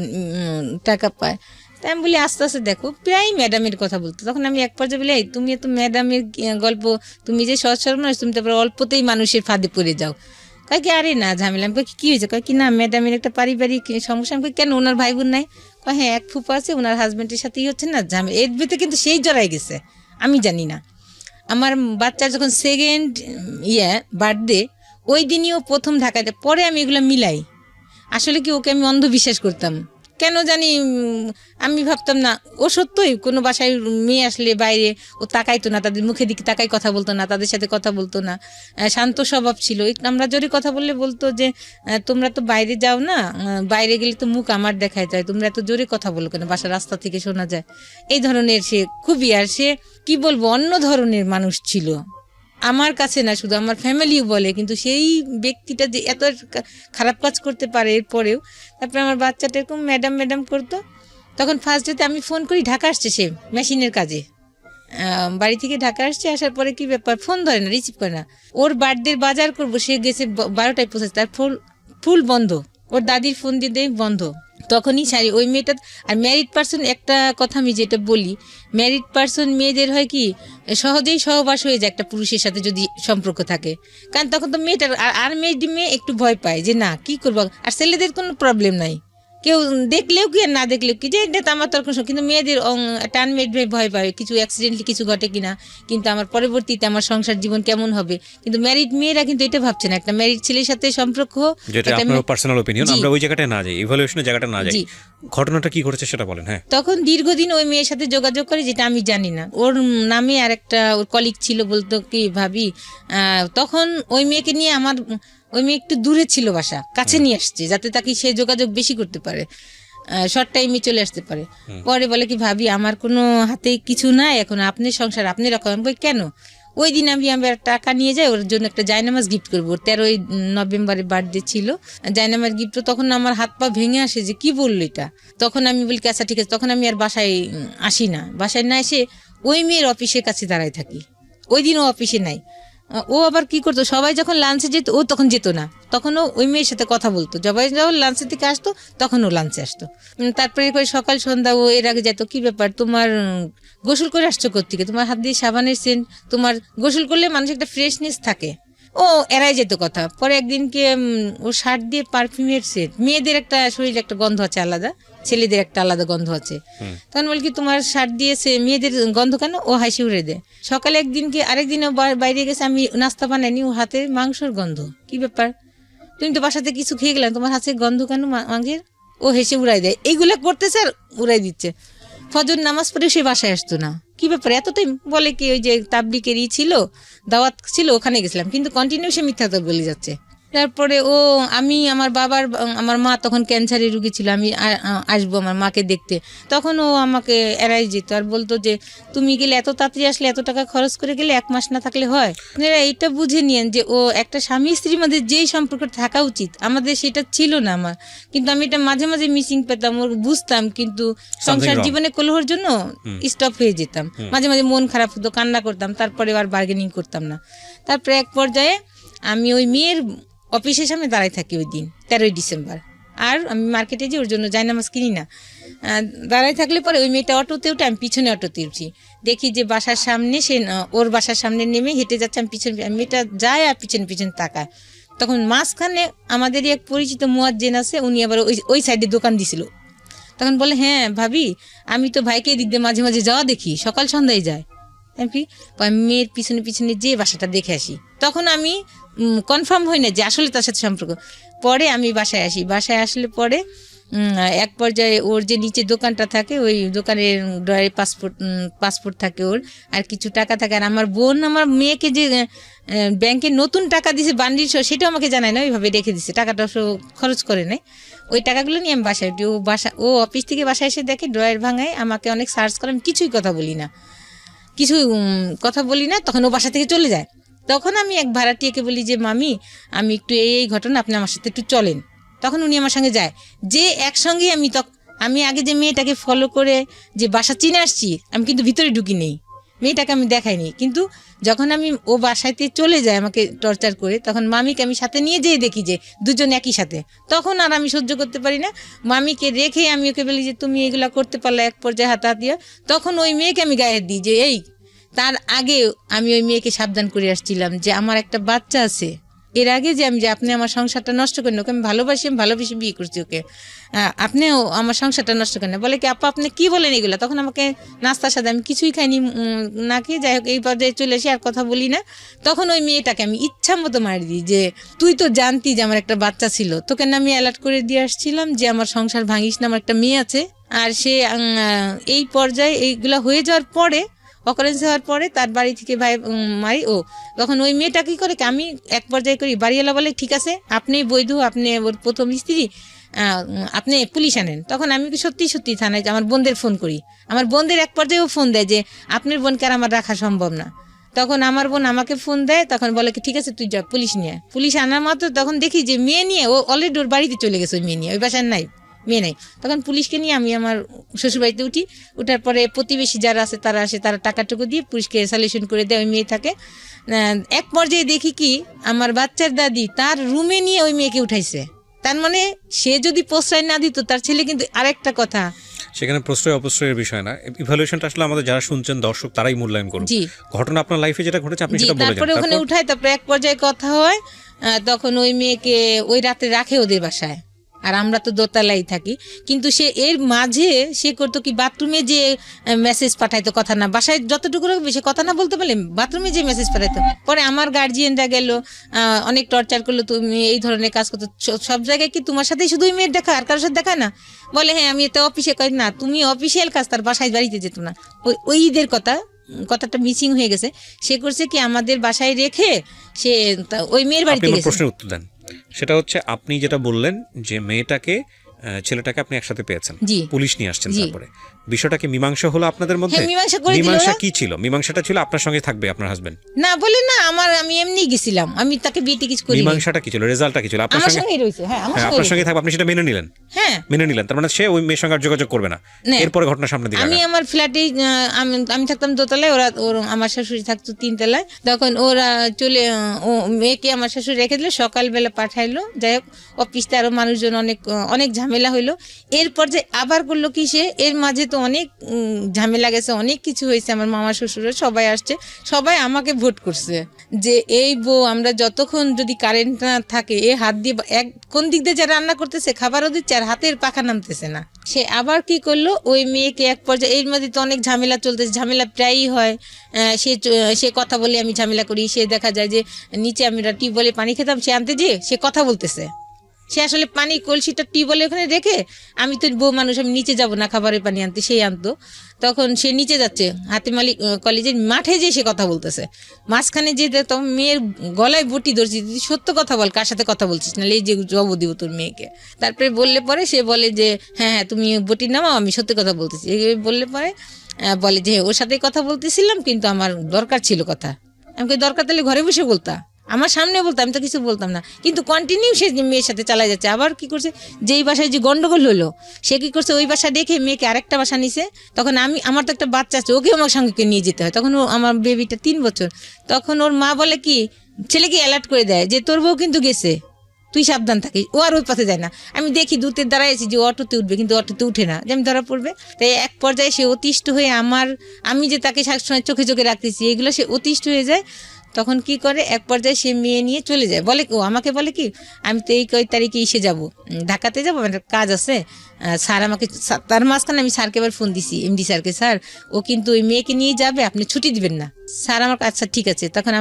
টাকা পায়। তাই আমি বলি আস্তে আস্তে দেখো, প্রায় ম্যাডামের কথা বলতো। তখন আমি এক পর্যায়ে বলি, এই তুমি এত ম্যাডামের গল্প, তুমি যে সহজ সরল মানুষ, তুমি তারপরে অল্পতেই মানুষের ফাঁদে পড়ে যাও। কয় কি আরে না ঝামেলা। আমি কী হয়েছে? কয় কি না ম্যাডামের একটা পারিবারিক সমস্যা। আমি কই কেন, ওনার ভাই বোন নাই? কয় হ্যাঁ, এক ফুপা আছে, ওনার হাজব্যান্ডের সাথেই হচ্ছে না ঝামেলা। এর ভিতরে কিন্তু সেই জড়াই গেছে, আমি জানি না। আমার বাচ্চার যখন সেকেন্ড বার্থডে, ওই দিনই ও প্রথম ঢাকায় যায়। পরে আমি এগুলো মিলাই, আসলে কি ওকে আমি অন্ধবিশ্বাস করতাম কেন জানি। আমি ভাবতাম না ও সত্যই কোনো বাসায় মেয়ে আসলে বাইরে ও তাকাইতো না, তাদের মুখের দিকে তাকাই কথা বলতো না, তাদের সাথে কথা বলতো না, শান্ত স্বভাব ছিল। আমরা যদি কথা বললে বলতো যে তোমরা তো বাইরে যাও না, বাইরে গেলে তো মুখ আমার দেখায় যায়, তোমরা এত জোরে কথা বলো কেন, বাসার রাস্তা থেকে শোনা যায়। এই ধরনের সে খুবই, আর সে কি বলবো, অন্য ধরনের মানুষ ছিল। আমার কাছে না, শুধু আমার ফ্যামিলিও বলে, কিন্তু সেই ব্যক্তিটা যে এত খারাপ কাজ করতে পারে এরপরেও। তারপরে আমার বাচ্চাটা এরকম ম্যাডাম ম্যাডাম করতো। তখন ফার্স্ট ডেতে আমি ফোন করি, ঢাকা আসছে সে মেশিনের কাজে, বাড়ি থেকে ঢাকা আসছে। আসার পরে কি ব্যাপার, ফোন ধরে না, রিসিভ করে না। ওর বার্থডে বাজার করবো, সে গেছে 12টায় পৌঁছেছে, তার ফুল বন্ধ, ওর দাদির ফোন দিয়ে দেয় বন্ধ। তখনই সারি ওই মেয়েটা। আর ম্যারিড পার্সন, একটা কথা আমি যেটা বলি, ম্যারিড পার্সন মেয়েদের হয় কি সহজেই সহবাস হয়ে যায় একটা পুরুষের সাথে যদি সম্পর্ক থাকে। কারণ তখন তো মেয়েটার আর মেয়ে একটু ভয় পায় যে না কি করবো। আর ছেলেদের কোনো প্রবলেম নাই, কেউ দেখলেও কি আর না দেখলেও কি, যে এটা তো আমার তর্ক। কিন্তু মেয়েদের টানমেট ভয় পায় কিছু অ্যাক্সিডেন্টলি কিছু ঘটে কিনা, কিন্তু আমার পরবর্তীতে আমার সংসার জীবন কেমন হবে। কিন্তু ম্যারিড মেয়েরা কিন্তু এটা ভাবছে না, একটা ম্যারিড ছেলের সাথে সম্পর্ক। যেটা আপনার পার্সোনাল অপিনিয়ন, আমরা ওই জায়গাটায় না যাই, ইভালুয়েশনের জায়গাটা না যাই। ঘটনাটা কি ঘটেছে সেটা বলেন। হ্যাঁ, তখন দীর্ঘদিন ওই মেয়ের সাথে যোগাযোগ করে, যেটা আমি জানি না। ওর নামে আর একটা ওর কলিগ ছিল, বলতো কি ভাবি, তখন ওই মেয়েকে নিয়ে ওই মেয়ে একটু দূরে ছিল, বাসা কাছে নিয়ে আসছে যাতে তাকে সে যোগাযোগ বেশি করতে পারে, শর্ট টাইমে চলে আসতে পারে। পরে বলে কি ভাবি, আমার কোনো হাতে কিছু নাই এখন, আপনি সংসার আপনি রাখেন। বই কেন? ওই দিন আমি টাকা নিয়ে যাই, ওর জন্য একটা জায়নামাজ গিফট করবো। 13ই নভেম্বরে বার্থডে ছিল, জায়নামাজ গিফট। তখন আমার হাত পা ভেঙে আসে যে কি বললো এটা। তখন আমি বলি আচ্ছা ঠিক আছে। তখন আমি আর বাসায় আসি না, বাসায় না এসে ওই মেয়ের অফিসের কাছে দাঁড়ায় থাকি। ওই দিন ও অফিসে নাই। ও আবার কি করতো, সবাই যখন লাঞ্চে যেত ও তখন যেত না, তখন ও ওই মেয়ের সাথে কথা বলতো। সবাই যখন লাঞ্চের থেকে আসতো তখন ও লাঞ্চে আসতো। তারপরে করে সকাল সন্ধ্যা ও এর আগে যেত। কি ব্যাপার, তোমার গোসল করে আসছো কোত্থেকে, তোমার হাত দিয়ে সাবানের সেন্ট, তোমার গোসল করলে মানুষের একটা ফ্রেশনেস থাকে। ও এড়াই যেত কথা। পরে একদিনকে ও শার্ট দিয়ে পারফিউমের সেন্ট, মেয়েদের একটা শরীরে একটা গন্ধ আছে আলাদা, ছেলেদের একটা আলাদা গন্ধ আছে। তখন বলি কি তোমার শার্ট দিয়েছে মেয়েদের গন্ধ কেন? ও হাসি উড়ে দেয়। সকালে একদিনকে আরেকদিনও বাইরে গেছে, আমি নাস্তা বানাইনি, ও হাতে মাংসর গন্ধ। কি ব্যাপার, তুমি তো বাসাতে কিছু খেয়ে গেলাম, তোমার হাতে গন্ধ কেন মাংসের? ও হেসে উড়াই দেয়। এইগুলো করতেছে আর উড়াই দিচ্ছে। ফজর নামাজ পড়ে সে বাসায় আসতো না। কি ব্যাপার এতটাই? বলে কি ওই যে তাবলিগের ছিল, দাওয়াত ছিল, ওখানে গেছিলাম। কিন্তু কন্টিনিউ সে মিথ্যা তো বলে যাচ্ছে। তারপরে আমার মা তখন ক্যান্সারের রুগী ছিল, আমি আসবো আমার মাকে দেখতে। তখন ও আমাকে এড়াই যেত আর বলতো যে তুমি গেলে এত তাড়াতাড়ি আসলে, এত টাকা খরচ করে গেলে, 1 মাস না থাকলে হয়? এইটা বুঝে নিয়েন যে ও একটা স্বামী স্ত্রীর মধ্যে যেই সম্পর্ক থাকা উচিত আমাদের সেটা ছিল না আমার। কিন্তু আমি এটা মাঝে মাঝে মিসিং পেতাম, ওর বুঝতাম, কিন্তু সংসার জীবনে কলহর জন্য স্টপ হয়ে যেতাম। মাঝে মাঝে মন খারাপ হতো, কান্না করতাম, তারপরে আর বার্গেনিং করতাম না। তারপরে এক পর্যায়ে আমি ওই মেয়ের অফিসের সামনে দাঁড়ায় থাকি ওই দিন 13ই ডিসেম্বর। আর আমি মার্কেটে যে ওর জন্য জায়নামাজ কিনি না, দাঁড়ায় থাকলে পরে ওই মেয়েটা অটোতে উঠে, আমি পিছনে অটোতে উঠি। দেখি যে বাসার সামনে সে ওর বাসার সামনে নেমে হেঁটে যাচ্ছে, আমি পিছনে, মেয়েটা যায় আর পিছনে পিছনে তাকায়। তখন মাঝখানে আমাদেরই এক পরিচিত মুয়াজ্জিন আছে, উনি আবার ওই সাইডে দোকান দিছিল। তখন বলে হ্যাঁ ভাবি, আমি তো ভাইকে এদিক দিয়ে মাঝে মাঝে যাওয়া দেখি, সকাল সন্ধ্যায় যায়। মেয়ের পিছনে পিছনে যে বাসাটা দেখে আসি। তখন আমি কনফার্ম হই না যে আসলে তার সাথে সম্পর্ক। পরে আমি বাসায় আসি, বাসায় আসলে পরে এক পর্যায়ে ওর যে নিচে দোকানটা থাকে, ওই দোকানের ড্রয়ারে পাসপোর্ট থাকে ওর, আর কিছু টাকা থাকে। আর আমার বোন আমার মেয়েকে যে ব্যাংকে নতুন টাকা দিয়েছে বান্ডিল সহ, সেটাও আমাকে জানায় না, ওইভাবে রেখে দিচ্ছে, টাকাটা খরচ করে নেয়। ওই টাকাগুলো নিয়ে আমি বাসায় উঠি। ও অফিস থেকে বাসায় এসে দেখে ড্রয়ার ভাঙায়, আমাকে অনেক সার্চ করে, আমি কিছুই কথা বলি না, তখন ও বাসা থেকে চলে যায়। তখন আমি এক ভাড়াটিয়াকে বলি যে মামি, আমি একটু এই ঘটনা, আপনি আমার সাথে একটু চলেন। তখন উনি আমার সঙ্গে যায়, যে একসঙ্গে আমি আগে যে মেয়েটাকে ফলো করে যে বাসা চিনে আসছি, আমি কিন্তু ভিতরে ঢুকি নেই, মেয়েটাকে আমি দেখাইনি। কিন্তু যখন আমি ও বাসাতে চলে যায় আমাকে টর্চার করে, তখন মামিকে আমি সাথে নিয়ে যেয়ে দেখি যে দুজন একই সাথে, তখন আর আমি সহ্য করতে পারি না। মামিকে রেখে আমি ওকে বলি যে তুমি এগুলা করতে পারলে, এক পর্যায়ে হাতাহাতিয়া। তখন ওই মেয়েকে আমি গায়ে দিই যে এই, তার আগে আমি ওই মেয়েকে সাবধান করে আসছিলাম যে আমার একটা বাচ্চা আছে। এর আগে যে আমি যে আপনি আমার সংসারটা নষ্ট করেন, ওকে আমি ভালোবেসে বিয়ে করছি ওকে, আপনিও আমার সংসারটা নষ্ট করেন না। বলে কি আপা আপনি কি বলেন এগুলা? তখন আমাকে নাস্তার সাথে আমি কিছুই খাইনি না খেয়ে, যাই হোক এই পর্যায়ে চলে আসি, আর কথা বলি না। তখন ওই মেয়েটাকে আমি ইচ্ছা মতো মারি দিই যে তুই তো জানতি যে আমার একটা বাচ্চা ছিল, তোকে না আমি অ্যালার্ট করে দিয়ে আসছিলাম যে আমার সংসার ভাঙিস না, আমার একটা মেয়ে আছে। আর সে এই পর্যায়ে এইগুলা হয়ে যাওয়ার পরে, অকারেন্স হওয়ার পরে তার বাড়ি থেকে ভাই মারি। তখন ওই মেয়েটা কী করে, আমি এক পর্যায়ে করি, বাড়িওয়ালা বলে ঠিক আছে আপনি বৈধ, আপনি ওর প্রথম স্ত্রী, আপনি পুলিশ আনেন। তখন আমি সত্যি থানায় আমার বোনদের ফোন করি। আমার বোনদের এক পর্যায়েও ফোন দেয় যে আপনার বোনকে আর আমার রাখা সম্ভব না। তখন আমার বোন আমাকে ফোন দেয়, তখন বলে কি ঠিক আছে তুই যা পুলিশ নিয়ে। পুলিশ আনার মাত্র তখন দেখি যে মেয়ে নিয়ে ও অলরেডি ওর বাড়িতে চলে গেছে, ওই মেয়ে নিয়ে, ওই বাসায় নাই, মেয়ে নাই। তখন পুলিশকে নিয়ে আমি আমার শ্বশুরবাড়িতে উঠি। ওঠার পরে প্রতিবেশী যারা আছে তারা আসে, তারা টাকাটুকু দিয়ে পুলিশকে সলিউশন করে দেয়, ওই মেয়ে থাকে। এক পর্যায়ে দেখি কি আমার বাচ্চার দাদি তার রুমে নিয়ে ওই মেয়েকে উঠাইছে। তার মানে সে যদি প্রশ্রয় না দিত, তার ছেলে কিন্তু আরেকটা কথা, সেখানে প্রশ্রয় অপ্রশ্রয়ের বিষয় না, ইভালুয়েশনটা আসলে আমাদের যারা শুনছেন দর্শক তারাই মূল্যায়ন করুন। ঘটনা আপনার লাইফে যেটা ঘটেছে আপনি সেটা বলে যান। তারপরে ওখানে উঠায়, তারপরে এক পর্যায়ে কথা হয়, তখন ওই মেয়েকে ওই রাতে রাখে ওদের বাসায়, আর আমরা তো দোতলায় থাকি। কিন্তু সে এর মাঝে সে করতো কি, বাথরুমে যে মেসেজ পাঠাইতো, কথা না, বাসায় যতটুকু রাখবে সে কথা না বলতে পারলে বাথরুমে যে মেসেজ পাঠাইতো। পরে আমার গার্জিয়ানরা গেল, অনেক টর্চার করলো, তুমি এই ধরনের কাজ করতো, সব জায়গায় কি তোমার সাথেই শুধু ওই মেয়ের দেখা, আর কারোর সাথে দেখা না? বলে হ্যাঁ আমি এটা অফিসে করি না, তুমি অফিসিয়াল কাজ, তার বাসায় বাড়িতে যেত না। ওই ঈদের কথাটা মিসিং হয়ে গেছে। সে করছে কি আমাদের বাসায় রেখে সে ওই মেয়ের বাড়িতে গেছে। প্রশ্নের উত্তর দেন। সেটা হচ্ছে আপনি যেটা বললেন যে মেয়েটাকে ছেলেটাকে আপনি একসাথে পেয়েছেন, পুলিশ নিয়ে আসছেন, তারপরে বিষয়টা কি মীমাংসা হলো আপনাদের মধ্যে? মীমাংসা কি ছিল? মীমাংসাটা ছিল আপনার সঙ্গে থাকবে আপনার হাজবেন্ড না বলে না, আমি এমনি গেছিলাম, আমি তাকে বিয়ে কিছু করি। মীমাংসাটা কি ছিল, রেজাল্টটা কি ছিল? আপনার সঙ্গে রয়েছে, হ্যাঁ আপনার সঙ্গে থাকবে, আপনি সেটা মেনে নিলেন? হ্যাঁ মেনে নিলেন। তার মানে সে ওই মেয়ের সঙ্গে আর যোগাযোগ করবে না। এরপরে ঘটনা সামনে দিকে, আমি আমার ফ্ল্যাটে, আমি থাকতাম দোতলায়, ওর আমার শাশুড়ি থাকতো তিনতলায়। তখন ওরা চলে, মেয়েকে আমার শাশুড়ি রেখে দিল, সকালবেলা পাঠাইলো। যাই হোক অফিসে আরো মানুষজন, অনেক ঝামেলা হইলো। এরপর যে আবার করলো কি, সে এর মাঝে তো অনেক ঝামেলা গেছে, অনেক কিছু হয়েছে। আমার মামা শ্বশুরের সবাই আসছে, সবাই আমাকে ভোট করছে যে এই বউ, আমরা যতক্ষণ যদি কারেন্ট না থাকে, এ হাত দিয়ে কোন দিক দিয়ে যা রান্না করতেছে, খাবারও দিচ্ছে, আর হাতের পাখা নামতেছে না। সে আবার কি করলো, ওই মেয়েকে এক পর্যায়ে, এর মধ্যে তো অনেক ঝামেলা চলতেছে, ঝামেলা প্রায়ই হয়। সে কথা বলে আমি ঝামেলা করি। সে দেখা যায় যে নিচে আমি টিউবওয়েলে পানি খেতাম, সে আনতে যেয়ে সে কথা বলতেছে। সে আসলে পানি কলসিটা টিউবওয়েলে ওখানে রেখে, আমি তো বউ মানুষ, আমি নিচে যাব না খাবারের পানি আনতে, সেই আনতো। তখন সে নিচে যাচ্ছে, হাতিমালি কলেজের মাঠে যেয়ে সে কথা বলতেছে। মাঝখানে যে তখন মেয়ের গলায় বটি ধরছি, সত্য কথা বল, কার সাথে কথা বলছিস, না এই যে জব দিব তোর মেয়েকে। তারপরে বললে পরে সে বলে যে হ্যাঁ তুমি বটি নামাও, আমি সত্যি কথা বলতেছি। বললে পরে বলে যে ওর সাথে কথা বলতেছিলাম, কিন্তু আমার দরকার ছিল কথা। আমাকে দরকার তাহলে ঘরে বসে বলতা, আমার সামনে বলতাম, আমি তো কিছু বলতাম না। কিন্তু কন্টিনিউ সে মেয়ের সাথে চালাই যাচ্ছে। আবার কি করছে, যেই বাসায় যে গন্ডগোল হলো, সে কি করছে, ওই বাসা দেখে মেয়েকে আরেকটা বাসা নিছে। তখন আমার তো একটা বাচ্চা আছে, ওকে আমার সঙ্গে নিয়ে যেতে হয়। তখন আমার বেবিটা 3 বছর। তখন ওর মা বলে কি, ছেলেকে অ্যালার্ট করে দেয় যে তোর বউ কিন্তু গেছে, তুই সাবধান থাকিস। ও আর ওই পথে যায় না। আমি দেখি দূতের দাঁড়াইছি যে অটোতে উঠবে, কিন্তু অটোতে উঠে না, যে আমি ধরা পড়বে। তাই এক পর্যায়ে সে অতিষ্ঠ হয়ে আমি যে তাকে সবসময় চোখে চোখে রাখতেছি, এগুলো সে অতিষ্ঠ হয়ে যায়। তখন কি করে, এক পর্যায়ে সে মেয়ে নিয়ে চলে যায়। বলে আমাকে বলে কি, আমি তো এই কয় তারিখে এসে যাব, ঢাকাতে যাবো, আমার কাজ আছে। স্যার আমাকে, তার মাঝখানে আমি স্যারকে এবার ফোন দিছি, এমডি স্যারকে, স্যার ও কিন্তু ওই মেয়েকে নিয়ে যাবে, আপনি ছুটি দিবেন না। স্যার আমার আচ্ছা ঠিক আছে। তখন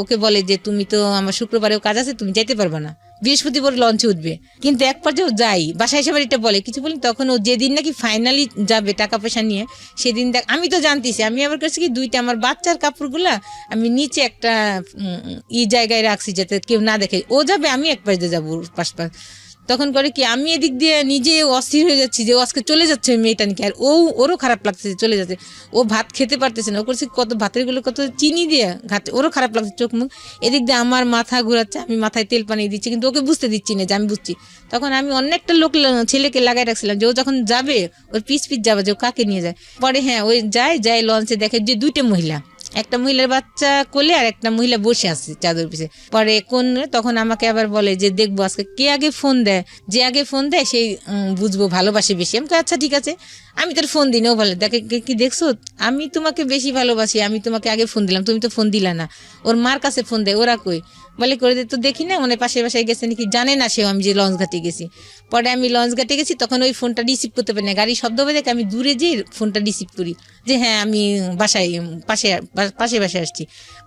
ওকে বলে যে তুমি তো আমার শুক্রবারেও কাজ আছে, তুমি যাইতে পারবে না, বৃহস্পতিবার লঞ্চে উঠবে। কিন্তু এক পর্যায়ে যাই, বাসায় এসে এটা বলে, কিছু বলি। তখন ও যেদিন নাকি ফাইনালি যাবে টাকা পয়সা নিয়ে, সেদিন আমি তো জানতেছি, আমি আবার কাছে কি 2টা আমার বাচ্চার কাপড়গুলা আমি নিচে একটা জায়গায় রাখছি যাতে কেউ না দেখে। ও যাবে, আমি এক পাশে যাবো পাশ। তখন করে কি আমি এদিক দিয়ে নিজে অস্থির হয়ে যাচ্ছি যে ও আজকে চলে যাচ্ছে ওই মেয়েটা নিয়ে, আর ওরও খারাপ লাগছে যে চলে যাচ্ছে, ও ভাত খেতে পারতেছে না, ও করছে কত ভাতের গুলো কত চিনি দিয়ে খাচ্ছে, ওরও খারাপ লাগছে চোখ মুখ, এদিক দিয়ে আমার মাথা ঘুরাচ্ছে, আমি মাথায় তেল পানি দিচ্ছি কিন্তু ওকে বুঝতে দিচ্ছি না যে আমি বুঝছি। তখন আমি অন্য একটা ছেলেকে লাগাই রাখছিলাম যে ও যখন যাবে ওর পিছ যাবে যে ও কাকে নিয়ে যায়। পরে হ্যাঁ ওই যায় লঞ্চে দেখে যে 2টা মহিলা, একটা মহিলার বাচ্চা কোলে আর একটা মহিলা বসে আছে চাদর পিছে। পরে তখন আমাকে আবার বলে যে দেখবো আজকে কে আগে ফোন দেয়, যে আগে ফোন দেয় সেই বুঝবো ভালোবাসে বেশি। আমি তো আচ্ছা ঠিক আছে, আমি তোর ফোন দিই না। ও বলে দেখে কি দেখছো, আমি তোমাকে বেশি ভালোবাসি, আমি তোমাকে আগে ফোন দিলাম, তুমি তো ফোন দিলা না। ওর মার কাছে ফোন দেয়, ওরা কই বলে করে তো দেখি না, মানে পাশে বাসায় গেছে নাকি জানে না সেও আমি যে লঞ্চ ঘাটে গেছি। পরে আমি লঞ্চ ঘাটে গেছি, তখন ওই ফোনটা রিসিভ করতে পারি না, গাড়ি শব্দ হয়ে দেখে আমি দূরে যেয়ে ফোনটা রিসিভ করি যে হ্যাঁ আমি বাসায় পাশে বাসায় আসছি।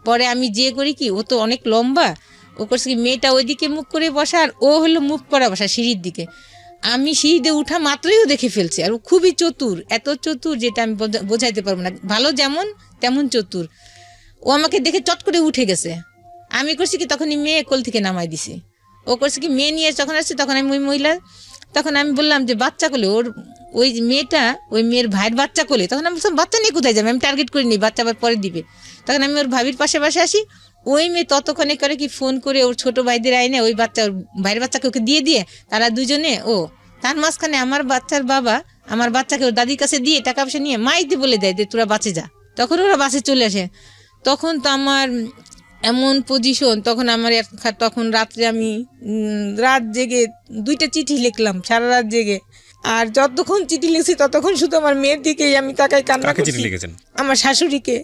পরে আমি যে করি কি, ও তো অনেক লম্বা, ও করছে কি মেয়েটা ওইদিকে মুখ করে বসা আর ও হলো মুখ করা বসা সিঁড়ির দিকে। আমি সিঁড়িতে উঠা মাত্রই ও দেখে ফেলছে, আর ও খুবই চতুর, এত চতুর যেটা আমি বোঝাইতে পারবো না, ভালো যেমন তেমন চতুর। ও আমাকে দেখে চট করে উঠে গেছে। আমি করছি কি তখনই মেয়ে কোল থেকে নামাই দিছি। ও করছে কি মেয়ে নিয়ে যখন আসছে তখন আমি ওই মহিলা, তখন আমি বললাম যে বাচ্চা কোলে, ওর ওই মেয়েটা ওই মেয়ের ভাইয়ের বাচ্চা কোলে। তখন আমি বললাম বাচ্চা নিয়ে কোথায় যাবে, আমি টার্গেট করিনি, বাচ্চা আবার পরে দিবে। তখন আমি ওর ভাবির পাশে আসি, ওই মেয়ে ততক্ষণে করে কি ফোন করে ওর ছোট ভাইদের আইনে ওই বাচ্চা ওর ভাইয়ের বাচ্চাকে ওকে দিয়ে তারা দুজনে তার মাঝখানে আমার বাচ্চার বাবা আমার বাচ্চাকে ওর দাদির কাছে দিয়ে টাকা পয়সা নিয়ে মাইতে বলে দেয় যে তোরা বাঁচে যা। তখন ওরা বাসে চলে আসে। তখন তো আমার এমন পজিশন, তখন রাত্রে আমি রাত জেগে 2টা চিঠি লিখলাম, সারা রাত জেগে। আর যতক্ষণ চিঠি লিখছি ততক্ষণ শুধু আমার মেয়ের দিকেই আমি তাকাই কান্না করছি। আমার শাশুড়িকে,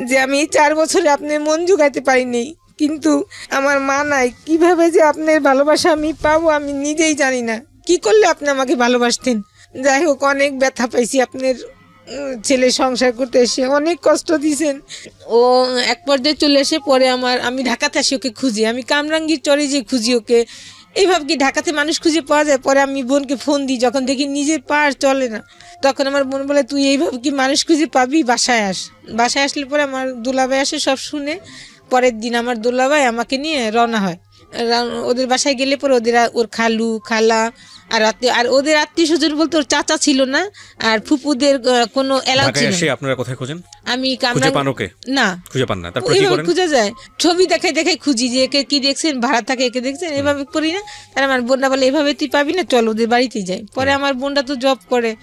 যে আমি এই 4 বছরে আপনার মন জোগাইতে পারিনি, কিন্তু আমার মা নাই, কিভাবে যে আপনার ভালোবাসা আমি পাবো আমি নিজেই জানি না, কি করলে আপনি আমাকে ভালোবাসতেন। যাই হোক, অনেক ব্যথা পাইছি, আপনার ছেলে সংসার করতে এসে অনেক কষ্ট দিয়েছেন। ও এক পর্যায়ে চলে এসে পরে আমি ঢাকাতে আসি ওকে খুঁজি, আমি কামরাঙ্গীর চরে যে খুঁজি ওকে, এইভাবে কি ঢাকাতে মানুষ খুঁজে পাওয়া যায়। পরে আমি বোনকে ফোন দিই, যখন দেখি নিজের পা চলে না, তখন আমার বোন বলে তুই এইভাবে কি মানুষ খুঁজে পাবি, বাসায় আসলে পরে আমার দুলাভাই আসে সব শুনে। পরের দিন আমার দুলাভাই আমাকে নিয়ে রওনা হয়। ওদের বাসায় গেলে পরে ওর খালু খালা আর ওদের আত্মীয় স্বজন বলতে ওর চাচা ছিল না, আর ফুপুদের কোনো এলাকা ছিল না। আপনারা কোথায় খোঁজেন? আমি না খুঁজে পান না, তারপর কি করেন? খুঁজে যায়, ছবি দেখাই খুঁজি যে একে কি দেখছেন, ভাড়া থাকে একে দেখছেন, এভাবে করি না। তার আমার বোনরা বলে এভাবে তুই পাবি না, চল ওদের বাড়িতেই যাই। পরে আমার বোনটা তো জব করে,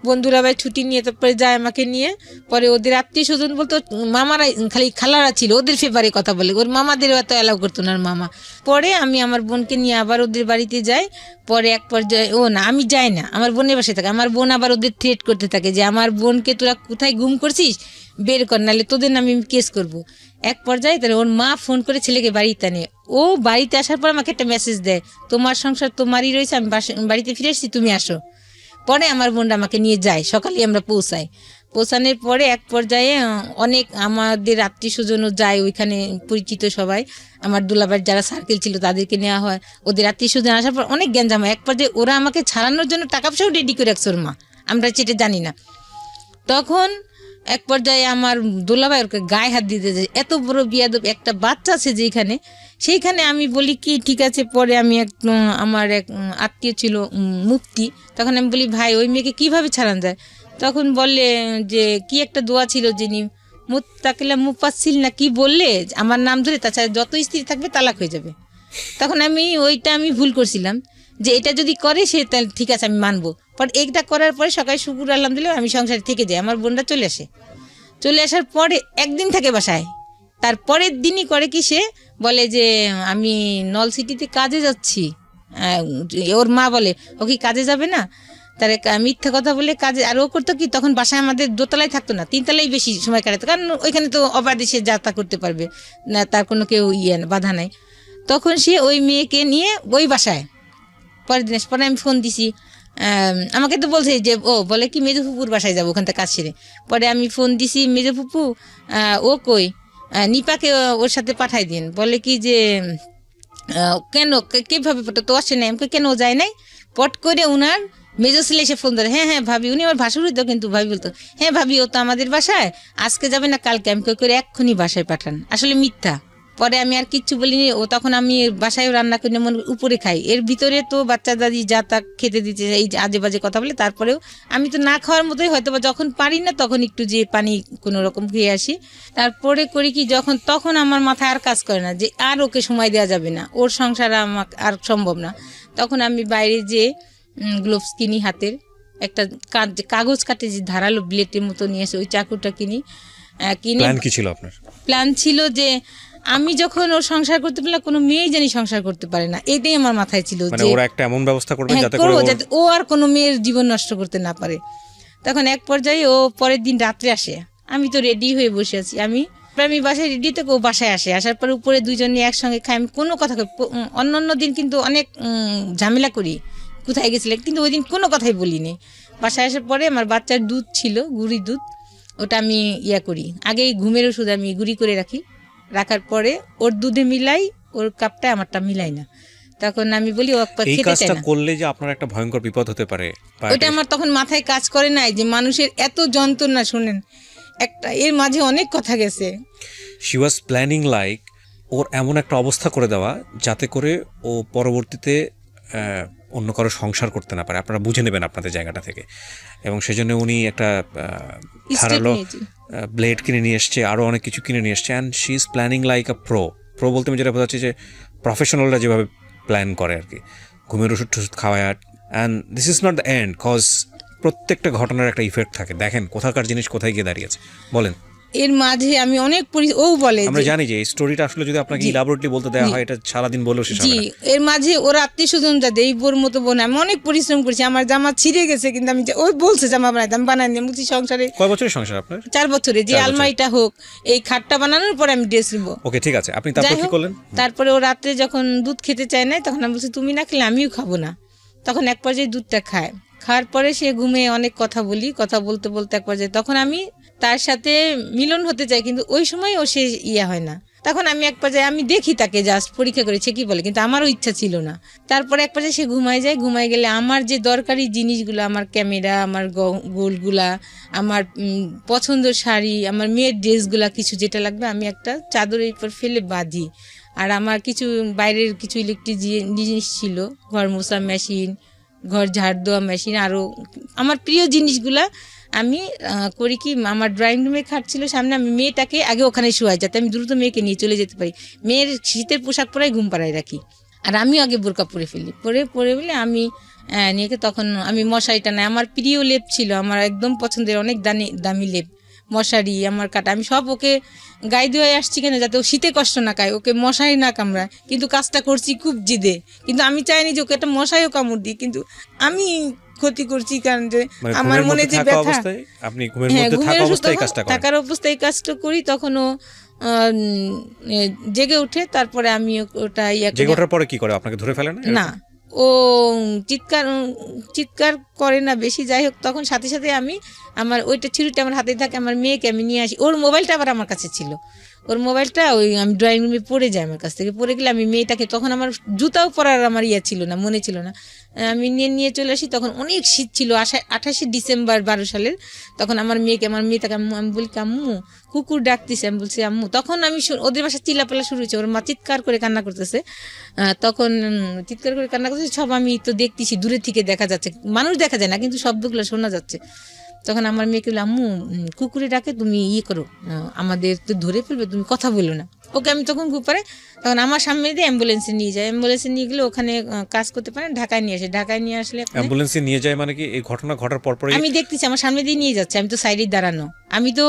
বন্ধুরা ভাই ছুটি নিয়ে তারপরে যায় আমাকে নিয়ে। পরে ওদের আত্মীয় স্বজন বলতো মামারা, খালি খালারা ছিল, ওদের ফেভারে কথা বলে, ওর মামাদেরও এত অ্যালাউ করতো না মামা। পরে আমি আমার বোনকে নিয়ে আবার ওদের বাড়িতে যাই। পরে এক পর্যায়ে আমি যাই না, আমার বোনের বাসায় থাকে। আমার বোন আবার ওদের থ্রেট করতে থাকে যে আমার বোনকে তোরা কোথায় গুম করছিস, বের কর, নাহলে তোদের নামে আমি কেস করব। এক পর্যায়ে তাহলে ওর মা ফোন করে ছেলেকে বাড়িতে আনে। ও বাড়িতে আসার পর আমাকে একটা মেসেজ দেয়, তোমার সংসার তোমারই রয়েছে, আমি বাড়িতে ফিরে এসেছি, তুমি আসো। পরে আমার বোনটা আমাকে নিয়ে যায়, সকালে আমরা পৌঁছানোর পরে এক পর্যায়ে অনেক আমাদের আত্মীয় স্বজনও যায় ওইখানে, পরিচিত সবাই, আমার দুলাভাইয়ের যারা সার্কেল ছিল তাদেরকে নেওয়া হয়। ওদের আত্মীয় স্বজন আসার পর অনেক জ্ঞানজাম হয়। এক পর্যায়ে ওরা আমাকে ছাড়ানোর জন্য টাকা পয়সাও রেডি করে রাখছে ওর মা, আমরা সেটা জানি না। তখন এক পর্যায়ে আমার দুলাভাই ওকে গায়ে হাত দিতে যায়, এত বড় বিয়াদব একটা বাচ্চা আছে যেখানে, সেইখানে আমি বলি কি ঠিক আছে। পরে আমি আমার এক আত্মীয় ছিল মুফতি, তখন আমি বলি ভাই ওই মেয়েকে কিভাবে ছাড়ানো যায়। তখন বললে যে কি একটা দোয়া ছিল যিনি মুত্তাকিলা মুফাসসিল না কি বললে আমার নাম ধরে, তাছাড়া যত স্ত্রী থাকবে তালাক হয়ে যাবে। তখন আমি ভুল করছিলাম যে এটা যদি করে সে তাহলে ঠিক আছে আমি মানবো। পর এটা করার পরে সকালে শুকুর আলহামদুলিল্লাহ আমি সংসারে থেকে যাই। আমার বোনরা চলে আসার পরে একদিন থাকে বাসায়, তারপরের দিনই করে কি সে বলে যে আমি নল সিটিতে কাজে যাচ্ছি। ওর মা বলে ও কি কাজে যাবে না, তার মিথ্যা কথা বলে কাজে। আর ও করতো কি তখন বাসায় আমাদের দোতলায় থাকতো না, 3তলায় বেশি সময় কাটাতো, কারণ ওইখানে তো অবাধে সে যাত্রা করতে পারবে না, তার কোনো কেউ বাধা নাই। তখন সে ওই মেয়েকে নিয়ে ওই বাসায়, পরের দিন পরে আমি ফোন দিছি, আমাকে তো বলছে যে বলে কি মেজো ফুপুর বাসায় যাবো ওখান থেকে কাজ সেরে। পরে আমি ফোন দিছি, মেজো ফুপু ও কই, নিপাকে ওর সাথে পাঠাই দিন। বলে কি যে কেন কীভাবে তো আসে নাই, আমাকে কেন যায় নাই। পট করে উনার মেজো ছেলে এসে ফোন ধরে, হ্যাঁ ভাবি, উনি আমার ভাসুরই তো, কিন্তু ভাবি বলতো হ্যাঁ ভাবি ও তো আমাদের বাসায় আজকে যাবে না কালকে। আমি করে এক্ষুনি বাসায় পাঠান, আসলে মিথ্যা, পরে আমি আর কিচ্ছু বলিনি। ও তখন আমি বাসায়ও রান্না করে মনে উপরে খাই, এর ভিতরে তো বাচ্চা দাদি যা তা খেতে দিতে এই যে আজে বাজে কথা বলে, তারপরেও আমি তো না খাওয়ার মতোই হয়তো বা যখন পারি না তখন একটু যে পানি কোনো রকম খেয়ে আসি। তারপরে করি কি তখন আমার মাথায় আর কাজ করে না যে আর ওকে সময় দেওয়া যাবে না, ওর সংসার আমাকে আর সম্ভব না। তখন আমি বাইরে যে গ্লোভস কিনি হাতের, একটা কাগজ কাটে যে ধারালো ব্লেডের মতো নিয়ে এসে ওই চাকুটা কিনি। কিনে প্ল্যান কি ছিল আপনার? প্ল্যান ছিল যে আমি যখন ওর সংসার করতে পারলাম, কোনো মেয়েই জানি সংসার করতে পারে না, এটাই আমার মাথায় ছিল মানে যে ওরা একটা এমন ব্যবস্থা করবে হ্যাঁ, যাতে করবো, করে যাতে ও আর কোনো মেয়ের জীবন নষ্ট করতে না পারে। তখন এক পর্যায়ে ও পরের দিন রাত্রে আসে, আমি তো রেডি হয়ে বসে আছি, আমি বাসায় রেডি থেকে ও বাসায় আসে, আসার পরে উপরে দুজনে একসঙ্গে খাই। আমি কোনো কথা অন্য দিন কিন্তু অনেক ঝামেলা করি কোথায় গেছিলে, কিন্তু ওই দিন কোনো কথাই বলিনি। বাসায় আসার পরে আমার বাচ্চার দুধ ছিল, গুঁড়ি দুধ, ওটা আমি করি, আগেই ঘুমের ওষুধ আমি গুঁড়ি করে রাখার পরে ওর দুধে মিলাই, ওর কাপটা আমারটা মিলাই না। তখন আমি বলি ও এই খেতে চায় কাজটা না। করলে যে আপনার একটা ভয়ঙ্কর বিপদ হতে পারে, ওইটা আমার তখন মাথায় কাজ করে নাই যে মানুষের এত যন্ত্রণা। শুনেন, একটা এর মাঝে অনেক কথা গেছে। শি ওয়াজ প্ল্যানিং লাইক ওর এমন একটা অবস্থা করে দেওয়া যাতে করে ও পরবর্তীতে অন্য কারো সংসার করতে না পারে, আপনারা বুঝে নেবেন আপনাদের জায়গাটা থেকে। এবং সেজন্য উনি একটা ধারালো ব্লেড কিনে নিয়ে এসছে, আরও অনেক কিছু কিনে নিয়ে এসছে। And she is planning like a pro বলতে আমি যেটা বোঝাচ্ছি যে প্রফেশনালরা যেভাবে প্ল্যান করে আর কি, ঘুমের ওষুধ টষুধ খাওয়ায়। And this is not the end, cause প্রত্যেকটা ঘটনার একটা ইফেক্ট থাকে। দেখেন কোথাকার জিনিস কোথায় গিয়ে দাঁড়িয়েছে, বলেন। এর মাঝে আমি অনেক ও বলে আমরা জানি যে এই স্টোরিটা আসলে যদি আপনাকে ইলাবোরেটলি বলতে দেওয়া হয় এটা সারাদিন বলেও শেষ হবে না। এর মাঝে ওর আত্মীয় স্বজন যাদের এই বোর মতো বোন, আমি অনেক পরিশ্রম করছি, আমার জামা ছিঁড়ে গেছে কিন্তু আমি ওই বলছে জামা বানাইতে, আমি বানাই নিয়ে বলছি সংসারে। কয় বছরের সংসার আপনার? 4 বছরে। যে আলমারিটা হোক, এই খাটটা বানানোর পরে আমি ড্রেস নিবো। ওকে, ঠিক আছে, আপনি তারপর কি করলেন? তারপরে ও রাত্রে যখন দুধ খেতে চায় না, তখন আমি বলছি তুমি না খেলে আমিও খাবো না। তখন এক পর্যায়ে দুধটা খাওয়ার পরে সে ঘুমিয়ে অনেক কথা বলতে বলতে এক পর্যায়ে তখন আমি তার সাথে মিলন হতে চাই, কিন্তু ওই সময় ও সে হয় না। তখন আমি এক পর্যায়ে আমি দেখি তাকে, জাস্ট পরীক্ষা করেছে কি বলে, কিন্তু আমারও ইচ্ছা ছিল না। তারপরে এক পর্যায়ে সে ঘুমায় গেলে আমার যে দরকারি জিনিসগুলো, আমার ক্যামেরা, আমার গোলগুলা, আমার পছন্দের শাড়ি, আমার মেয়ের ড্রেসগুলা, কিছু যেটা লাগবে আমি একটা চাদরের উপর ফেলে বাঁধি। আর আমার কিছু বাইরের কিছু ইলেকট্রিক জিনিস ছিল, ঘর মোছা মেশিন, ঘর ঝাড় দেওয়া মেশিন, আরও আমার প্রিয় জিনিসগুলা আমি করি কি, আমার ড্রয়িং রুমে খাট ছিল সামনে, আমি মেয়েটাকে আগে ওখানে শোয়াই যাতে আমি দ্রুত মেয়েকে নিয়ে চলে যেতে পারি। মেয়ের শীতের পোশাক পরাই ঘুম পাড়ায় রাখি, আর আমিও আগে বোরকা পরে ফেলি। পরে বলে আমি নিয়ে তখন আমি মশারিটা নাই, আমার প্রিয় লেপ ছিল, আমার একদম পছন্দের অনেক দামি লেপ, মশারি, আমার কাটা, আমি সব ওকে গায়ে দিয়ে আসছি কেন, যাতে ও শীতে কষ্ট না খায়, ওকে মশারি না কামড়ায়। কিন্তু কাজটা করছি খুব জিদে, কিন্তু আমি চাইনি যে ওকে একটা মশারিও কামড় দিই, কিন্তু আমি ক্ষতি করছি, কারণ যে আমার মনে যে ব্যথা, আপনি ঘুমের মধ্যে থাকা অবস্থায় কাজটা করেন, থাকার অবস্থায় কাজটা করি, তখন ও জেগে উঠে। তারপরে আমি ওটা জেগে ওঠার পরে কি করে, আপনাকে ধরে ফেলে না? ও চিৎকার করে না বেশি, যাই হোক। তখন সাথে সাথে আমি আমার ওইটা ছুরিটা আমার হাতেই থাকে, আমার মেয়েকে আমি নিয়ে আসি। ওর মোবাইলটা আবার আমার কাছে ছিল, ওর মোবাইলটা আমি ড্রয়িং রুমে পড়ে যাই, আমার কাছ থেকে পড়ে গেলে আমি মেয়েটাকে, তখন আমার জুতাও পরার আমার ছিল না, মনে ছিল না, আমি নিয়ে চলে আসি। তখন অনেক শীত ছিল, 28শে ডিসেম্বর 12 সালের। তখন আমার মেয়েটাকে আমি বলি আম্মু কুকুর ডাকতেছে, আমি বলছি আম্মু। তখন আমি ওদের বাসায় চিল্লাপাল্লা শুরু হয়েছে, ওর মা চিৎকার করে কান্না করতেছে, তখন চিৎকার করে কান্না করতেছে, সব আমি তো দেখতেছি, দূরে থেকে দেখা যাচ্ছে, মানুষ দেখা যায় না কিন্তু শব্দগুলো শোনা যাচ্ছে। তখন আমার মেয়েকে বলে আম্মু কুকুরে ডাকে, তুমি করো, আমাদের তো ধরে ফেলবে, তুমি কথা বলো না। ওকে আমি তখন পারে, তখন আমার সামনে দিয়ে অ্যাম্বুলেন্সে নিয়ে যায়, অ্যাম্বুলেন্সে নিয়ে গেলে ওখানে কাজ করতে পারে, ঢাকায় নিয়ে আসে। ঢাকায় নিয়ে আসলে অ্যাম্বুলেন্সে নিয়ে যায় মানে কি, এই ঘটনা ঘটার পর পরে আমি দেখতেছি আমার সামনে দিয়ে নিয়ে যাচ্ছে, আমি তো সাইডে দাঁড়ানো, আমি তো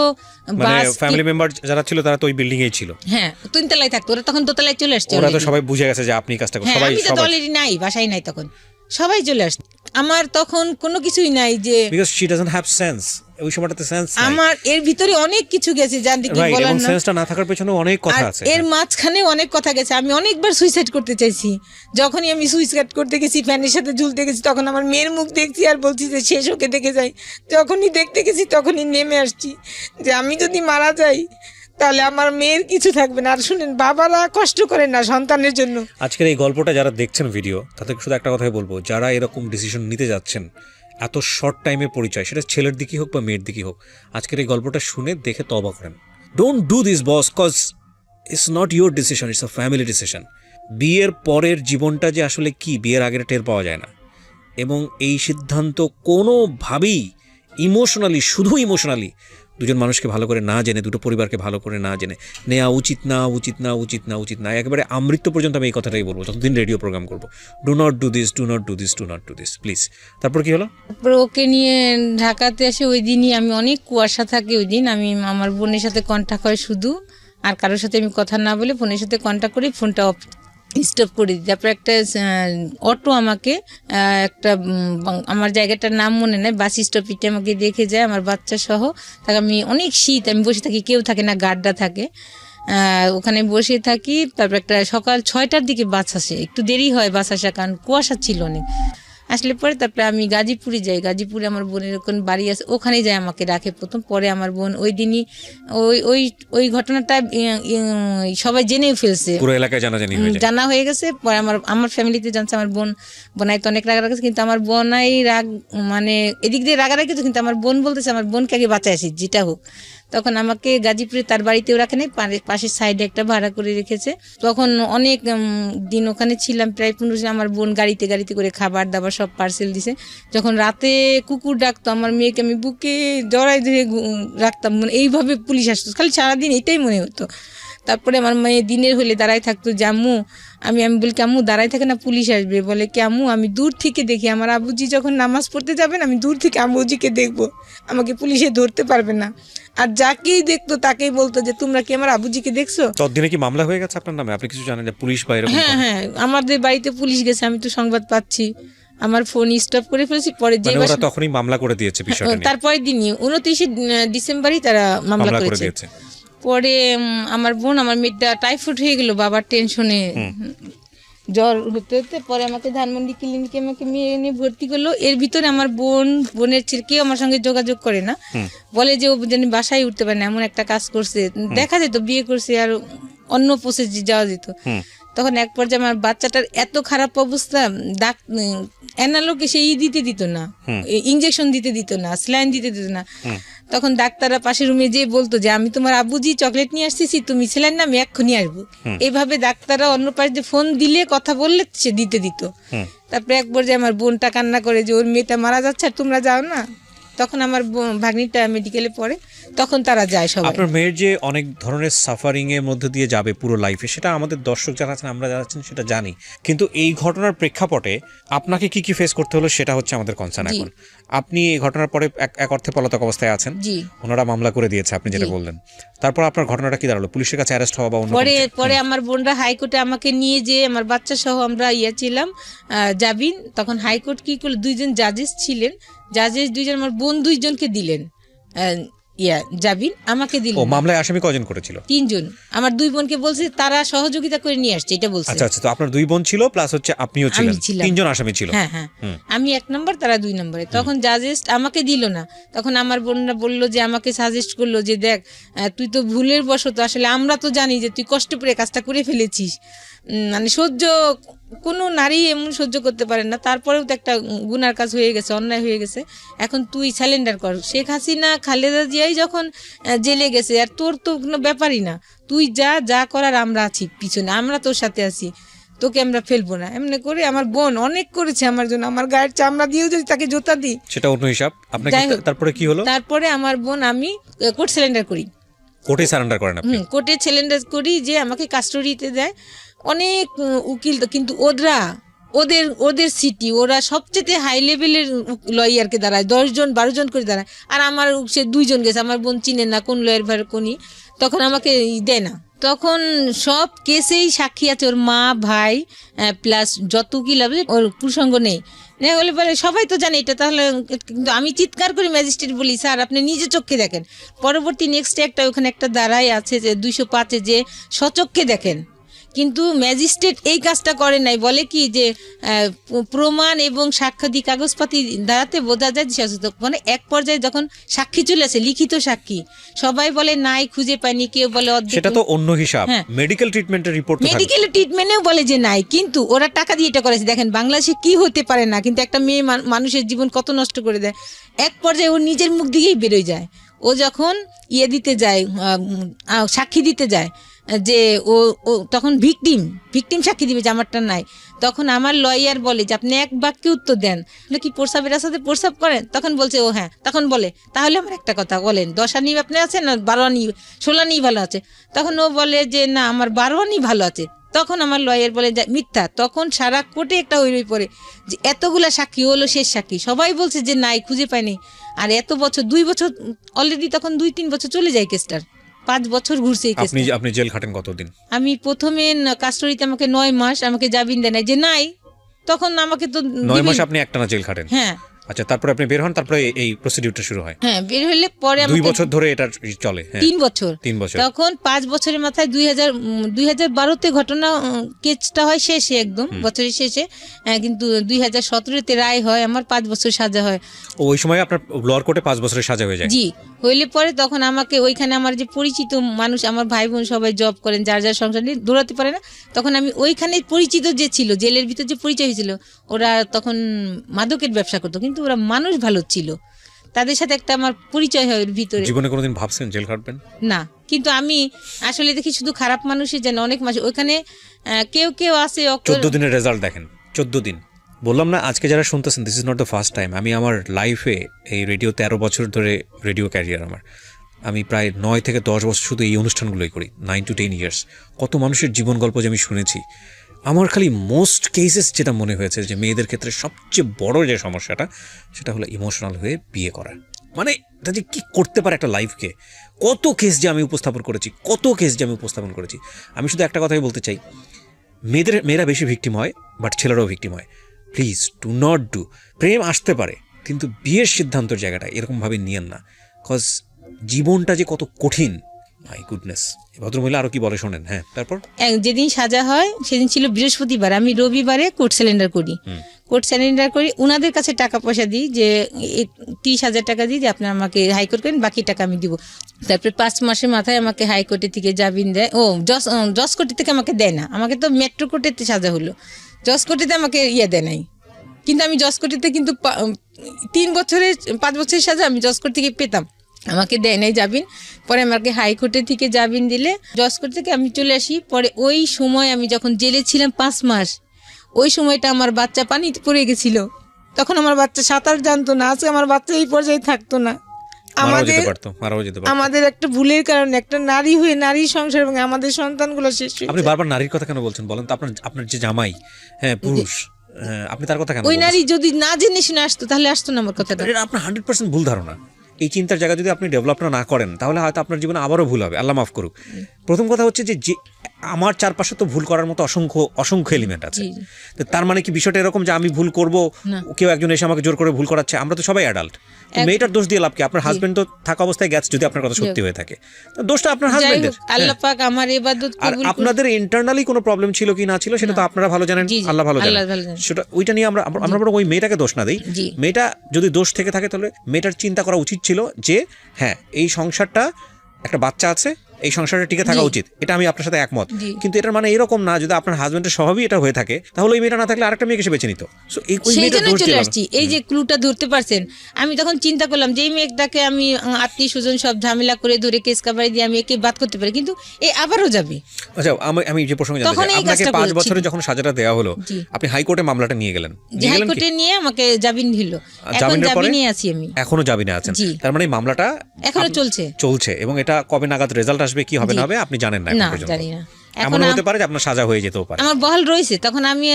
ফ্যামিলি মেম্বার যারা ছিল তারা তো ওই বিল্ডিং এই ছিল, হ্যাঁ 3 তলায় থাকতো, ওরা তখন দোতলায় চলে আসছে, ওরা তো সবাই বুঝে গেছে যে আপনি কাজটা করেন, সবাই তো অলরেডি নাই, বাসায় নাই, তখন সবাই চলে আসছে। আমার তখন কোনো কিছুই নাই, যে because she doesn't have sense, ওই সময়টাতে সেন্স নাই। আমার এর ভিতরে অনেক কিছু গেছে, জানতে কি বলার না, সেন্সটা না থাকার পেছনে অনেক কথা আছে, এর মাঝখানে অনেক কথা গেছে। আমি অনেকবার সুইসাইড করতে চাইছি, যখনই আমি সুইসাইড করতে গেছি, ফ্যানের সাথে ঝুলতে গেছি, তখন আমার মেয়ের মুখ দেখছি আর বলছি যে শেষ ওকে দেখে যাই। যখনই দেখতে গেছি তখনই নেমে আসছি যে আমি যদি মারা যাই তাহলে আমার মেয়ের কিছু থাকবে না। আর শুনেন, বাবারা কষ্ট করেন না সন্তানের জন্য। আজকের এই গল্পটা যারা দেখছেন ভিডিও, তাদের শুধু একটা কথাই বলবো, যারা এরকম ডিসিশন নিতে যাচ্ছেন, এত শর্ট টাইমে পরিচয়, সেটা ছেলের দিকেই হোক বা মেয়ের দিকেই হোক, আজকের এই গল্পটা শুনে দেখে তওবা করেন। Don't do this boss, cause it's not your decision, it's a family decision. বিয়ের পরের জীবনটা যে আসলে কি বিয়ের আগের টের পাওয়া যায় না, এবং এই সিদ্ধান্ত কোনোভাবেই ইমোশনালি, শুধু ইমোশনালি দুজন মানুষকে ভালো করে না জেনে, দুটো পরিবারকে ভালো করে না জেনে নেওয়া উচিত না, উচিত না, উচিত না, উচিত না। একেবারে আমৃত্যু পর্যন্ত আমি এই কথাটাই বলবো, যতদিন রেডিও প্রোগ্রাম করবো। Do not do this, do not do this, do not do this, please. তারপর কি হলো? তারপর ওকে নিয়ে ঢাকাতে আসে, ওই দিনই আমি অনেক কুয়াশা থাকে ওই দিন, আমি আমার বোনের সাথে কন্ট্যাক্ট হয় শুধু, আর কারোর সাথে আমি কথা না বলে ফোনের সাথে কন্ট্যাক্ট করি, ফোনটা অফ স্টপ করে দিই। তারপর একটা অটো আমাকে একটা আমার জায়গাটার নাম মনে নেই, বাস স্টপিটে আমাকে দেখে যায় আমার বাচ্চা সহ। তাকে আমি অনেক শীত, আমি বসে থাকি, কেউ থাকে না, গার্ডরা থাকে, ওখানে বসে থাকি। তারপর একটা সকাল 6টার দিকে বাস আসে, একটু দেরি হয় বাস আসা, কারণ কুয়াশা ছিল অনেক। আসলে পরে তারপরে আমি গাজীপুরে যাই, গাজীপুরে আমার বোনের ওখানে বাড়ি আছে, ওখানে যাই আমাকে রাখে প্রথম। পরে আমার বোন ওই দিনই ওই ওই ওই ঘটনাটা সবাই জেনেও ফেলছে, পুরো এলাকায় জানাজানি হয়ে যায়। জানা হয়ে গেছে। পরে আমার ফ্যামিলিতে জানছে, আমার বোনাই তো অনেক রাগারাগ আছে, কিন্তু আমার বোনাই রাগ মানে এদিক দিয়ে রাগারাগ কিছু, কিন্তু আমার বোন বলতেছে আমার বোনকে আগে বাঁচায় আসি যেটা হোক। তখন আমাকে গাজীপুরে তার বাড়িতেও রাখে নাই, পাশের সাইডে একটা ভাড়া করে রেখেছে। তখন অনেক দিন ওখানে ছিলাম, প্রায় 15 দিন। আমার বোন গাড়িতে করে খাবার দাবার সব পার্সেল দিছে। যখন রাতে কুকুর ডাকতো, আমার মেয়েকে আমি বুকে জড়াই ধরে রাখতাম, মানে এইভাবে পুলিশ আসতো, খালি সারাদিন এটাই মনে হতো। তারপরে আমার মেয়ে দিনের হলে দাঁড়ায় থাকতো যে আম্মু, আমি বলি কি আম্মু দাঁড়ায় থাকে না, পুলিশ আসবে। বলে কি আম্মু আমি দূর থেকে দেখি, আমার আবুজি যখন নামাজ পড়তে যাবেন আমি দূর থেকে আম্মুজিকে দেখবো, আমাকে পুলিশে ধরতে পারবে না। আর যাকেই দেখতো তাকেই বলতো যে তোমরা কি আমার আবুজিকে দেখছো। ততদিনে কি মামলা হয়ে গেছে আপনার নামে? আপনি কিছু জানেন যে পুলিশ বা এরকম? হ্যাঁ হ্যাঁ, আমাদের বাড়িতে পুলিশ গেছে, আমি তো সংবাদ পাচ্ছি, আমার ফোন স্টপ করে ফেলেছি। পরে যে মানে ওরা তখনই মামলা করে দিয়েছে বিষয়টা নিয়ে? তারপরের দিনই 29 ডিসেম্বরই তারা মামলা করে দিয়েছে। পরে আমার বোন, আমার মেয়েটা টাইফয়েড হয়ে গেল বাবার টেনশনে, জ্বর হতে হতে পরে আমাকে ধানমন্ডি ক্লিনিকে আমাকে মেয়ে নিয়ে ভর্তি করলো। এর ভিতরে আমার বোনের ছেলে কেউ আমার সঙ্গে যোগাযোগ করে না, বলে যে ও যেন বাসায় উঠতে পারে না, এমন একটা কাজ করছে। দেখা যেত বিয়ে করছে আর অন্য পোষে যাওয়া যেত। তখন এক পর্যায়ে আমার বাচ্চাটার এত খারাপ অবস্থা, অ্যানালোকে সে দিতে দিত না, ইঞ্জেকশন দিতে দিত না, স্যালাইন দিতে দিত না। তখন ডাক্তাররা পাশের রুমে যেয়ে বলতো যে আমি তোমার আব্বুজি চকলেট নিয়ে আসতেছি, তুমি স্যালাইন না, আমি এক্ষুনি আসবো। এইভাবে ডাক্তাররা অন্য পাশে যে ফোন দিলে কথা বললে সে দিতে দিত। তারপরে এক পর্যায়ে আমার বোনটা কান্না করে যে ওর মেয়েটা মারা যাচ্ছে আর তোমরা যাও না। তখন আমার ভাগ্নিটা মেডিকেলে পড়ে, তখন তারা যায় সবাই। আপনার মেয়ের যে অনেক ধরনের সাফারিং এর মধ্যে দিয়ে যাবে পুরো লাইফে, সেটা আমাদের দর্শক যারা আছেন, আমরা যারা আছেন সেটা জানি, কিন্তু এই ঘটনার প্রেক্ষাপটে আপনাকে কি কি ফেস করতে হলো সেটা হচ্ছে আমাদের কনসার্ন এখন। আপনি এই ঘটনার পরে এক অর্থে পলাতক অবস্থায় আছেন, ওনারা মামলা করে দিয়েছে আপনি যেটা বললেন। তারপর আপনার ঘটনাটা কি দাঁড়ালো? পুলিশের কাছে অ্যারেস্ট হওয়া বা অন্য? পরে আমার বোনরা হাইকোর্টে আমাকে নিয়ে যে আমার বাচ্চা সহ আমরা ছিলাম যাবিন। তখন হাইকোর্ট কি করলো, 2জন জাজেস ছিলেন, জাজেস 2জন আমার বোন 2জনকে দিলেন জামিন, আমাকে দিল। ও মামলায় আসামি কয়জন করেছিল? 3জন। আমার 2 বোনকে বলছে তারা সহযোগিতা করে নিয়ে আসছে, এটা বলছে। আচ্ছা আচ্ছা, তো আপনার 2 বোন ছিল প্লাস হচ্ছে আপনিও ছিলেন, 3জন আসামি ছিল। হ্যাঁ হ্যাঁ, আমি 1 নম্বর, তারা 2 নম্বরে। তখন জাজেস আমাকে দিল না। তখন আমার বোনরা বললো যে আমাকে সাজেস্ট করলো যে দেখ তুই তো ভুলের বশত, আসলে আমরা তো জানি যে তুই কষ্ট করে কাজটা করে ফেলেছিস, মানে সহ্য কোনো নারী এমন সহ্য করতে পারে না, তারপরেও তো একটা গুনার কাজ হয়ে গেছে, অন্যায় হয়ে গেছে, এখন তুই স্যালেন্ডার কর। শেখ হাসিনা খালেদা জিয়াই যখন জেলে গেছে, আর তোর তো কোনো ব্যাপারই না, তুই যা করার আমরা আছি পিছনে, আমরা তোর সাথে আছি, তোকে আমরা ফেলবো না। এমনি করে আমার বোন অনেক করেছে আমার জন্য, আমার গায়ের চামড়া দিয়েও যদি তাকে জোতা দিই সেটা অন্য হিসাব। আপনাকে তারপরে কি হলো? তারপরে আমার বোন, আমি কোর্ট স্যালেন্ডার করি। কোর্টে সারেন্ডার করেন আপনি? কোর্টে স্যালেন্ডার করি, যে আমাকে কাস্টডিতে দেয় অনেক উকিল, কিন্তু ওদের সিটি, ওরা সবচেয়ে হাই লেভেলের লয়ারকে দাঁড়ায়, 10 জন 12 জন করে দাঁড়ায়, আর আমার সে 2 জন গেছে, আমার বোন চিনে না কোন লয়ার ভার কোনি, তখন আমাকে দেয় না। তখন সব কেসেই সাক্ষী আছে ওর মা ভাই প্লাস যত উকিল হবে, ওর প্রসঙ্গ নেই বলে বলে সবাই তো জানে এটা। তাহলে কিন্তু আমি চিৎকার করি ম্যাজিস্ট্রেট, বলি স্যার আপনি নিজে চোখে দেখেন। পরবর্তী নেক্সট একটা ওখানে একটা দাঁড়াই আছে যে 205-এ, যে সচক্ষে দেখেন, কিন্তু ম্যাজিস্ট্রেট এই কাজটা করে নাই। বলে কি যে প্রমাণ এবং সাক্ষ্যাদি কাগজপাতি দ্বারাতে বোঝা যায় যে, মানে এক পর্যায়ে যখন সাক্ষী চলে আসে, লিখিত সাক্ষী, সবাই বলে নাই, খুঁজে পায়নি, কেউ বলে অর্ধেক, সেটা তো অন্য হিসাব। মেডিকেল ট্রিটমেন্টের রিপোর্ট, মেডিকেল ট্রিটমেন্টেও বলে যে নাই, কিন্তু ওরা টাকা দিয়ে এটা করেছে। দেখেন বাংলাদেশে কি হতে পারে না, কিন্তু একটা মেয়ে মানুষের জীবন কত নষ্ট করে দেয়। এক পর্যায়ে ও নিজের মুখ দিয়েই বেরোয় যায়। ও যখন দিতে যায়, সাক্ষী দিতে যায়, যে ও ও তখন ভিকটিম সাক্ষী দিবে যে আমারটা নাই, তখন আমার লয়ার বলে যে আপনি এক বাক্যে উত্তর দেন, কি প্রস্রাবের সাথে প্রস্রাব করেন? তখন বলছে ও হ্যাঁ। তখন বলে তাহলে আমার একটা কথা বলেন, 10 আনি আপনি আছেন না 12 আনি 16 আনি ভালো আছে? তখন ও বলে যে না আমার 12 আনি ভালো আছে। তখন আমার লয়ার বলে যে মিথ্যা। তখন সারা কোর্টে একটা হইরই পড়ে যে এতগুলা সাক্ষী হলো শেষ সাক্ষী, সবাই বলছে যে নাই খুঁজে পায়নি। আর এত বছর 2 বছর অলরেডি, তখন 2-3 বছর চলে যায় কেসটার, 5 বছর ঘুরছে এই কেসটা। আপনি জেল খাটেন কতদিন? আমি প্রথমে কাস্টডিতে আমাকে 9 মাস আমাকে জামিন দেয় নাই যে নাই, তখন আমাকে তো 9 মাস আপনি একটানা জেল খাটেন? হ্যাঁ। আচ্ছা, তারপরে আপনি বের হন, তারপরে এই প্রসিডিউরটা শুরু হয়? হ্যাঁ, বের হলে পরে 2 বছর ধরে এটা চলে? হ্যাঁ, 3 বছর। 3 বছর। তখন 5 বছরের মাথায় 2012-তে ঘটনা কেসটা হয় শেষে, একদম বছরের শেষে, কিন্তু 2017-তে রায় হয়, আমার 5 বছর সাজা হয়। ওই সময় আপনার লোয়ার কোর্টে 5 বছরের সাজা হয়ে যায়? জি, হইলে পরে তখন আমাকে ওইখানে আমার যে পরিচিত মানুষ, আমার ভাই বোন সবাই জব করেন, যার যার সংসার নিয়ে দৌড়াতে পারে না, তখন আমি ওইখানে পরিচিত যে ছিল, জেলের ভিতর যে পরিচয় হয়েছিল, ওরা তখন মাদকের ব্যবসা করতো, কিন্তু ওরা মানুষ ভালো ছিল, তাদের সাথে একটা আমার পরিচয় হয় ওর ভিতরে। জীবনে কোনোদিন ভাবছেন জেল খাটবেন? না, কিন্তু আমি আসলে দেখি শুধু খারাপ মানুষই যেন, অনেক মানুষ ওইখানে কেউ কেউ আছে। 14 দিনের রেজাল্ট দেখেন, 14 দিন। বললাম না, আজকে যারা শুনতেছেন, this is not the first time. আমি আমার লাইফে এই রেডিও 13 বছর ধরে রেডিও ক্যারিয়ার আমার, আমি প্রায় 9 থেকে 10 বছর শুধু এই অনুষ্ঠানগুলোই করি, 9 to 10 ইয়ার্স। কত মানুষের জীবন গল্প যে আমি শুনেছি। আমার খালি মোস্ট কেসেস যেটা মনে হয়েছে যে মেয়েদের ক্ষেত্রে সবচেয়ে বড় যে সমস্যাটা, সেটা হলো ইমোশনাল হয়ে বিয়ে করা। মানে এটা যে কী করতে পারে একটা লাইফকে। কত কেস যে আমি উপস্থাপন করেছি। আমি শুধু একটা কথাই বলতে চাই, মেয়েরা বেশি ভিকটিম হয়, বাট ছেলেরাও ভিকটিম হয়। Please do not do. প্রেম আসতে পারে, কিন্তু বিয়ের সিদ্ধান্তের জায়গাটা এরকমভাবে নিয়েন না, কজ জীবনটা যে কত কঠিন। My goodness. ভদ্রমহিলা আরও কি বলে শোনেন। হ্যাঁ, তারপর যেদিন সাজা হয় সেদিন ছিল বৃহস্পতিবার, আমি রবিবারে কোর্ট সিলিন্ডার করি, ওনাদের কাছে টাকা পয়সা দিই যে 30,000 টাকা দিই যে আপনি আমাকে হাইকোর্ট করেন, বাকি টাকা আমি দিব। তারপরে 5 মাসের মাথায় আমাকে হাইকোর্টে থেকে জামিন দেয়। জজ কোর্টে থেকে আমাকে দেয় না, আমাকে তো মেট্রো কোর্টেতে সাজা হলো, জজ কোর্টেতে আমাকে দেয় নাই। কিন্তু আমি জজ কোর্টেতে কিন্তু 5 বছরের সাজা আমি জজ কোর্ট থেকে পেতাম, আমাকে দেয় নাই জামিন। পরে আমাকে হাইকোর্টে থেকে জামিন দিলে জজ কোর্ট থেকে আমি চলে আসি। পরে ওই সময় আমি যখন জেলে ছিলাম 5 মাস, ওই সময়টা আমার বাচ্চা পানিতে পড়ে গেছিল, তখন আমার বাচ্চা সাঁতার জানতো না, আজকে আমার বাচ্চা এই পর্যায়ে থাকতো না। আমাদের একটা ভুলের কারণে, একটা নারী হয়ে নারী সংসার এবং আমাদের সন্তানগুলো শেষ। আপনি বারবার নারীর কথা কেন বলছেন বলেন তো? আপনার যে জামাই, হ্যাঁ পুরুষ, আপনি তার কথা কেন? ওই নারী যদি না জেনে শুনে আসতো তাহলে আসতো না আমার কথাটা। এটা আপনার 100% ভুল ধারণা। এই চিন্তার জায়গা যদি আপনি ডেভেলপ না করেন, তাহলে হয়তো আপনার জীবনে আবারও ভুল হবে, আল্লাহ মাফ করুক। প্রথম কথা হচ্ছে যে আমার চারপাশে তো ভুল করার মতো অসংখ্য এলিমেন্ট আছে। তো তার মানে কি বিষয়টা এরকম যে আমি ভুল করব, কেউ একজন এসে আমাকে জোর করে ভুল করাচ্ছে? আমরা তো সবাই অ্যাডাল্ট। মেয়েটার দোষ দিয়ে লাভ কি? আপনার হাজবেন্ড তো থাকা অবস্থায় গেছে, যদি আপনার কথা সত্যি হয়ে থাকে, তো দোষটা আপনার হাজবেন্ডের। আল্লাহ পাক আমার ইবাদত কবুল। আর আপনাদের ইন্টারনালি কোনো প্রবলেম ছিল কি না ছিল সেটা তো আপনারা ভালো জানেন, আল্লাহ ভালো জানেন। সেটা ওইটা নিয়ে আমরা বরং ওই মেয়েটাকে দোষ না দিই। মেয়েটা যদি দোষ থেকে থাকে, তাহলে মেয়েটার চিন্তা করা উচিত ছিল যে হ্যাঁ, এই সংসারটা, একটা বাচ্চা আছে, এই সংসারটা টিকে থাকা উচিত। এটা আমি আপনার সাথে একমত। কিন্তু এটার মানে এরকম না, যদি আপনার হাজবেন্ডের স্বভাবই এটা হয়ে থাকে, তাহলে ওই মেয়েটা না থাকলে আরেকটা মেয়েকে সে বেছে নিত। চলে আসছি, এই যে ক্লুটা ধরতে পারছেন। আমি তখন চিন্তা করলাম যে এই মেয়েটাকে আমি আত্মীয় স্বজন সব ঝামেলা করে ধরে কেস কাবারি দিয়ে আমি একে বাদ করতে পারি, কিন্তু এ আবারও যাবে। আচ্ছা, আমি যে প্রসঙ্গে জানতে চাই, আপনাকে 5 বছরে যখন সাজাটা দেওয়া হলো, আপনি হাইকোর্টে মামলাটা নিয়ে গেলেন। হাইকোর্টে নিয়ে আমাকে জামিন দিল, এখন জামিনে আছি আমি। এখনো জামিনে আছেন? তার মানে মামলাটা এখনো চলছে এবং এটা কবে নাগাদ রেজাল্ট আসবে, কি হবে না হবে আপনি জানেন না? জানি না। এমন হতে পারে যে আপনার সাজা হয়ে যেতেও পারে। আমার বহাল রয়েছে। তখন আমি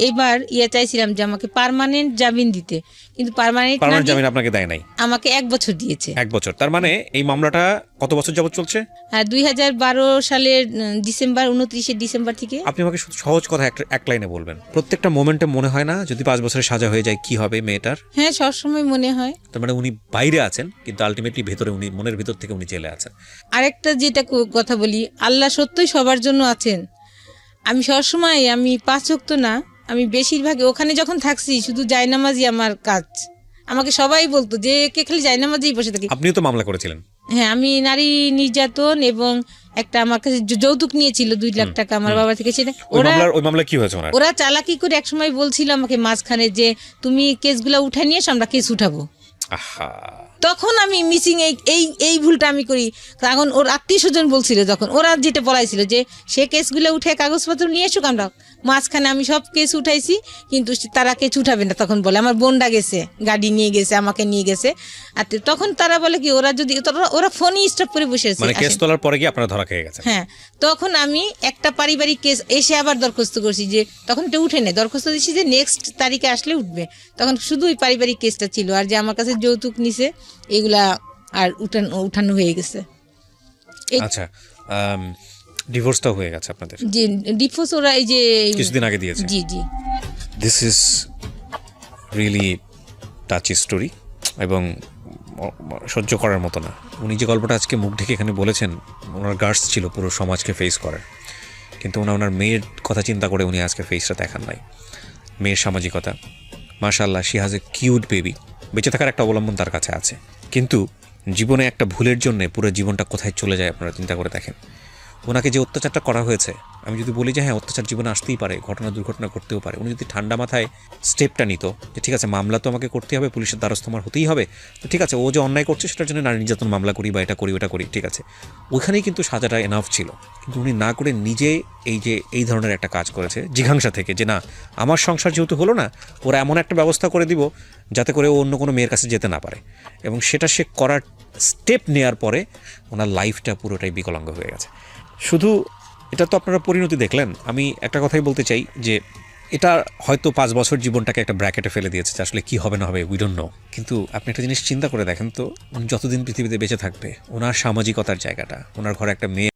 এইবার চাইছিলাম যে আমাকে পার্মানেন্ট জামিন দিতে, কিন্তু পার্মানেন্ট জামিন আপনাকে দেয় নাই। আমাকে 1 বছর দিয়েছে। 1 বছর। তার মানে এই মামলাটা কত বছর যাবত চলছে? 2012 সালের ডিসেম্বর, 29 ডিসেম্বর থেকে। আপনি আমাকে সহজ কথা এক লাইনে বলবেন, প্রত্যেকটা মোমেন্টে মনে হয় না যদি 5 বছরের সাজা হয়ে যায় কি হবে মেয়েটার? হ্যাঁ, সবসময় মনে হয়। তার মানে উনি বাইরে আছেন, কিন্তু আলটিমেটলি ভেতরে, উনি মনের ভিতর থেকে উনি জেলে আছেন। আরেকটা যেটা কথা বলি, আল্লাহ সত্যই সবার জন্য আছেন। আমি সবসময়, আমি 5 ওয়াক্ত না, আমি বেশিরভাগ ওখানে যখন থাকছি শুধু জায়নামাজি আমার কাজ। আমাকে সবাই বলতো যে কে খালি জায়নামাজিই বসে থাকি। আপনিও তো মামলা করেছিলেন? হ্যাঁ, আমি নারী নির্যাতন এবং একটা আমার কাছে যৌতুক নিয়েছিল 2 লাখ টাকা আমার বাবা থেকে। সেটা ওই মামলা কি হয়েছে? ওরা চালাকি করে একসময় বলছিল আমাকে মাঝখানে যে তুমি কেসগুলো উঠে নিয়ে আমরা কেস উঠাবো। তখন আমি মিসিং এই ভুলটা আমি করি। তখন ওর আত্মীয় স্বজন বলছিল, যখন ওরা যেটা বলাইছিল যে সে কেসগুলো উঠে কাগজপত্র নিয়ে এসুক, আমরা মাঝখানে আমি সব কেস উঠাইছি, কিন্তু তারা কেস উঠাবে না। তখন বলে আমার বোনটা গেছে, গাড়ি নিয়ে গেছে, আমাকে নিয়ে গেছে। আর তখন তারা বলে কি ওরা যদি ওরা ফোনই স্টপ করে বসে আছে। মানে কেস তোলার পরে কি আপনারা ধরা খেয়ে গেছেন? হ্যাঁ, তখন আমি একটা পারিবারিক কেস এসে আবার দরখাস্ত করছি, যে তখন এটা উঠে নেই, দরখাস্ত দিচ্ছি যে নেক্সট তারিখে আসলে উঠবে। তখন শুধু ওই পারিবারিক কেসটা ছিল, আর যে আমার কাছে যৌতুক নিছে এগুলা আর উঠানো হয়ে গেছে। আচ্ছা, ডিভোর্সটাও হয়ে গেছে আপনাদের? যে ডিভোর্স ওরা এই যে কিছুদিন আগে দিয়েছে। জি জি। This is really touchy story এবং সহ্য করার মতো না। উনি যে গল্পটা আজকে মুখ ঢেকে এখানে বলেছেন, ওনার গার্ডস ছিল পুরো সমাজকে ফেস করার, কিন্তু ওনার মেয়ের কথা চিন্তা করে উনি আজকে ফেসটা দেখান নাই। মেয়ের সামাজিকতা, মাশাআল্লাহ, she has a cute baby, বেঁচে থাকার একটা অবলম্বন তার কাছে আছে। কিন্তু জীবনে একটা ভুলের জন্য পুরো জীবনটা কোথায় চলে যায় আপনারা চিন্তা করে দেখেন। ওনাকে যে অত্যাচারটা করা হয়েছে, আমি যদি বলি যে হ্যাঁ অত্যাচার জীবনে আসতেই পারে, দুর্ঘটনা ঘটতেও পারে, উনি যদি ঠান্ডা মাথায় স্টেপটা নিত যে ঠিক আছে মামলা তো আমাকে করতেই হবে, পুলিশের দ্বারস্থ আমার হতেই হবে, তো ঠিক আছে ও যে অন্যায় করছে সেটার জন্য নারী নির্যাতন মামলা করি বা এটা করি ওটা করি, ঠিক আছে, ওইখানেই কিন্তু সাজাটা এনাফ ছিল। কিন্তু উনি না করে নিজে এই ধরনের একটা কাজ করেছে জিঘাংসা থেকে, যে না আমার সংসার যেহেতু হলো না, ওরা এমন একটা ব্যবস্থা করে দিব যাতে করে ও অন্য কোনো মেয়ের কাছে যেতে না পারে। এবং সেটা সে করার স্টেপ নেওয়ার পরে ওনার লাইফটা পুরোটাই বিকলাঙ্গ হয়ে গেছে। শুধু এটা তো আপনারা পরিণতি দেখলেন, আমি একটা কথাই বলতে চাই যে এটা হয়তো 5 বছর জীবনটাকে একটা ব্র্যাকেটে ফেলে দিয়েছে, আসলে কি হবে না হবে উই ডোন্ট নো। কিন্তু আপনি একটা জিনিস চিন্তা করে দেখেন তো, উনি যতদিন পৃথিবীতে বেঁচে থাকবে, ওনার সামাজিকতার জায়গাটা, ওনার ঘরে একটা মেয়ে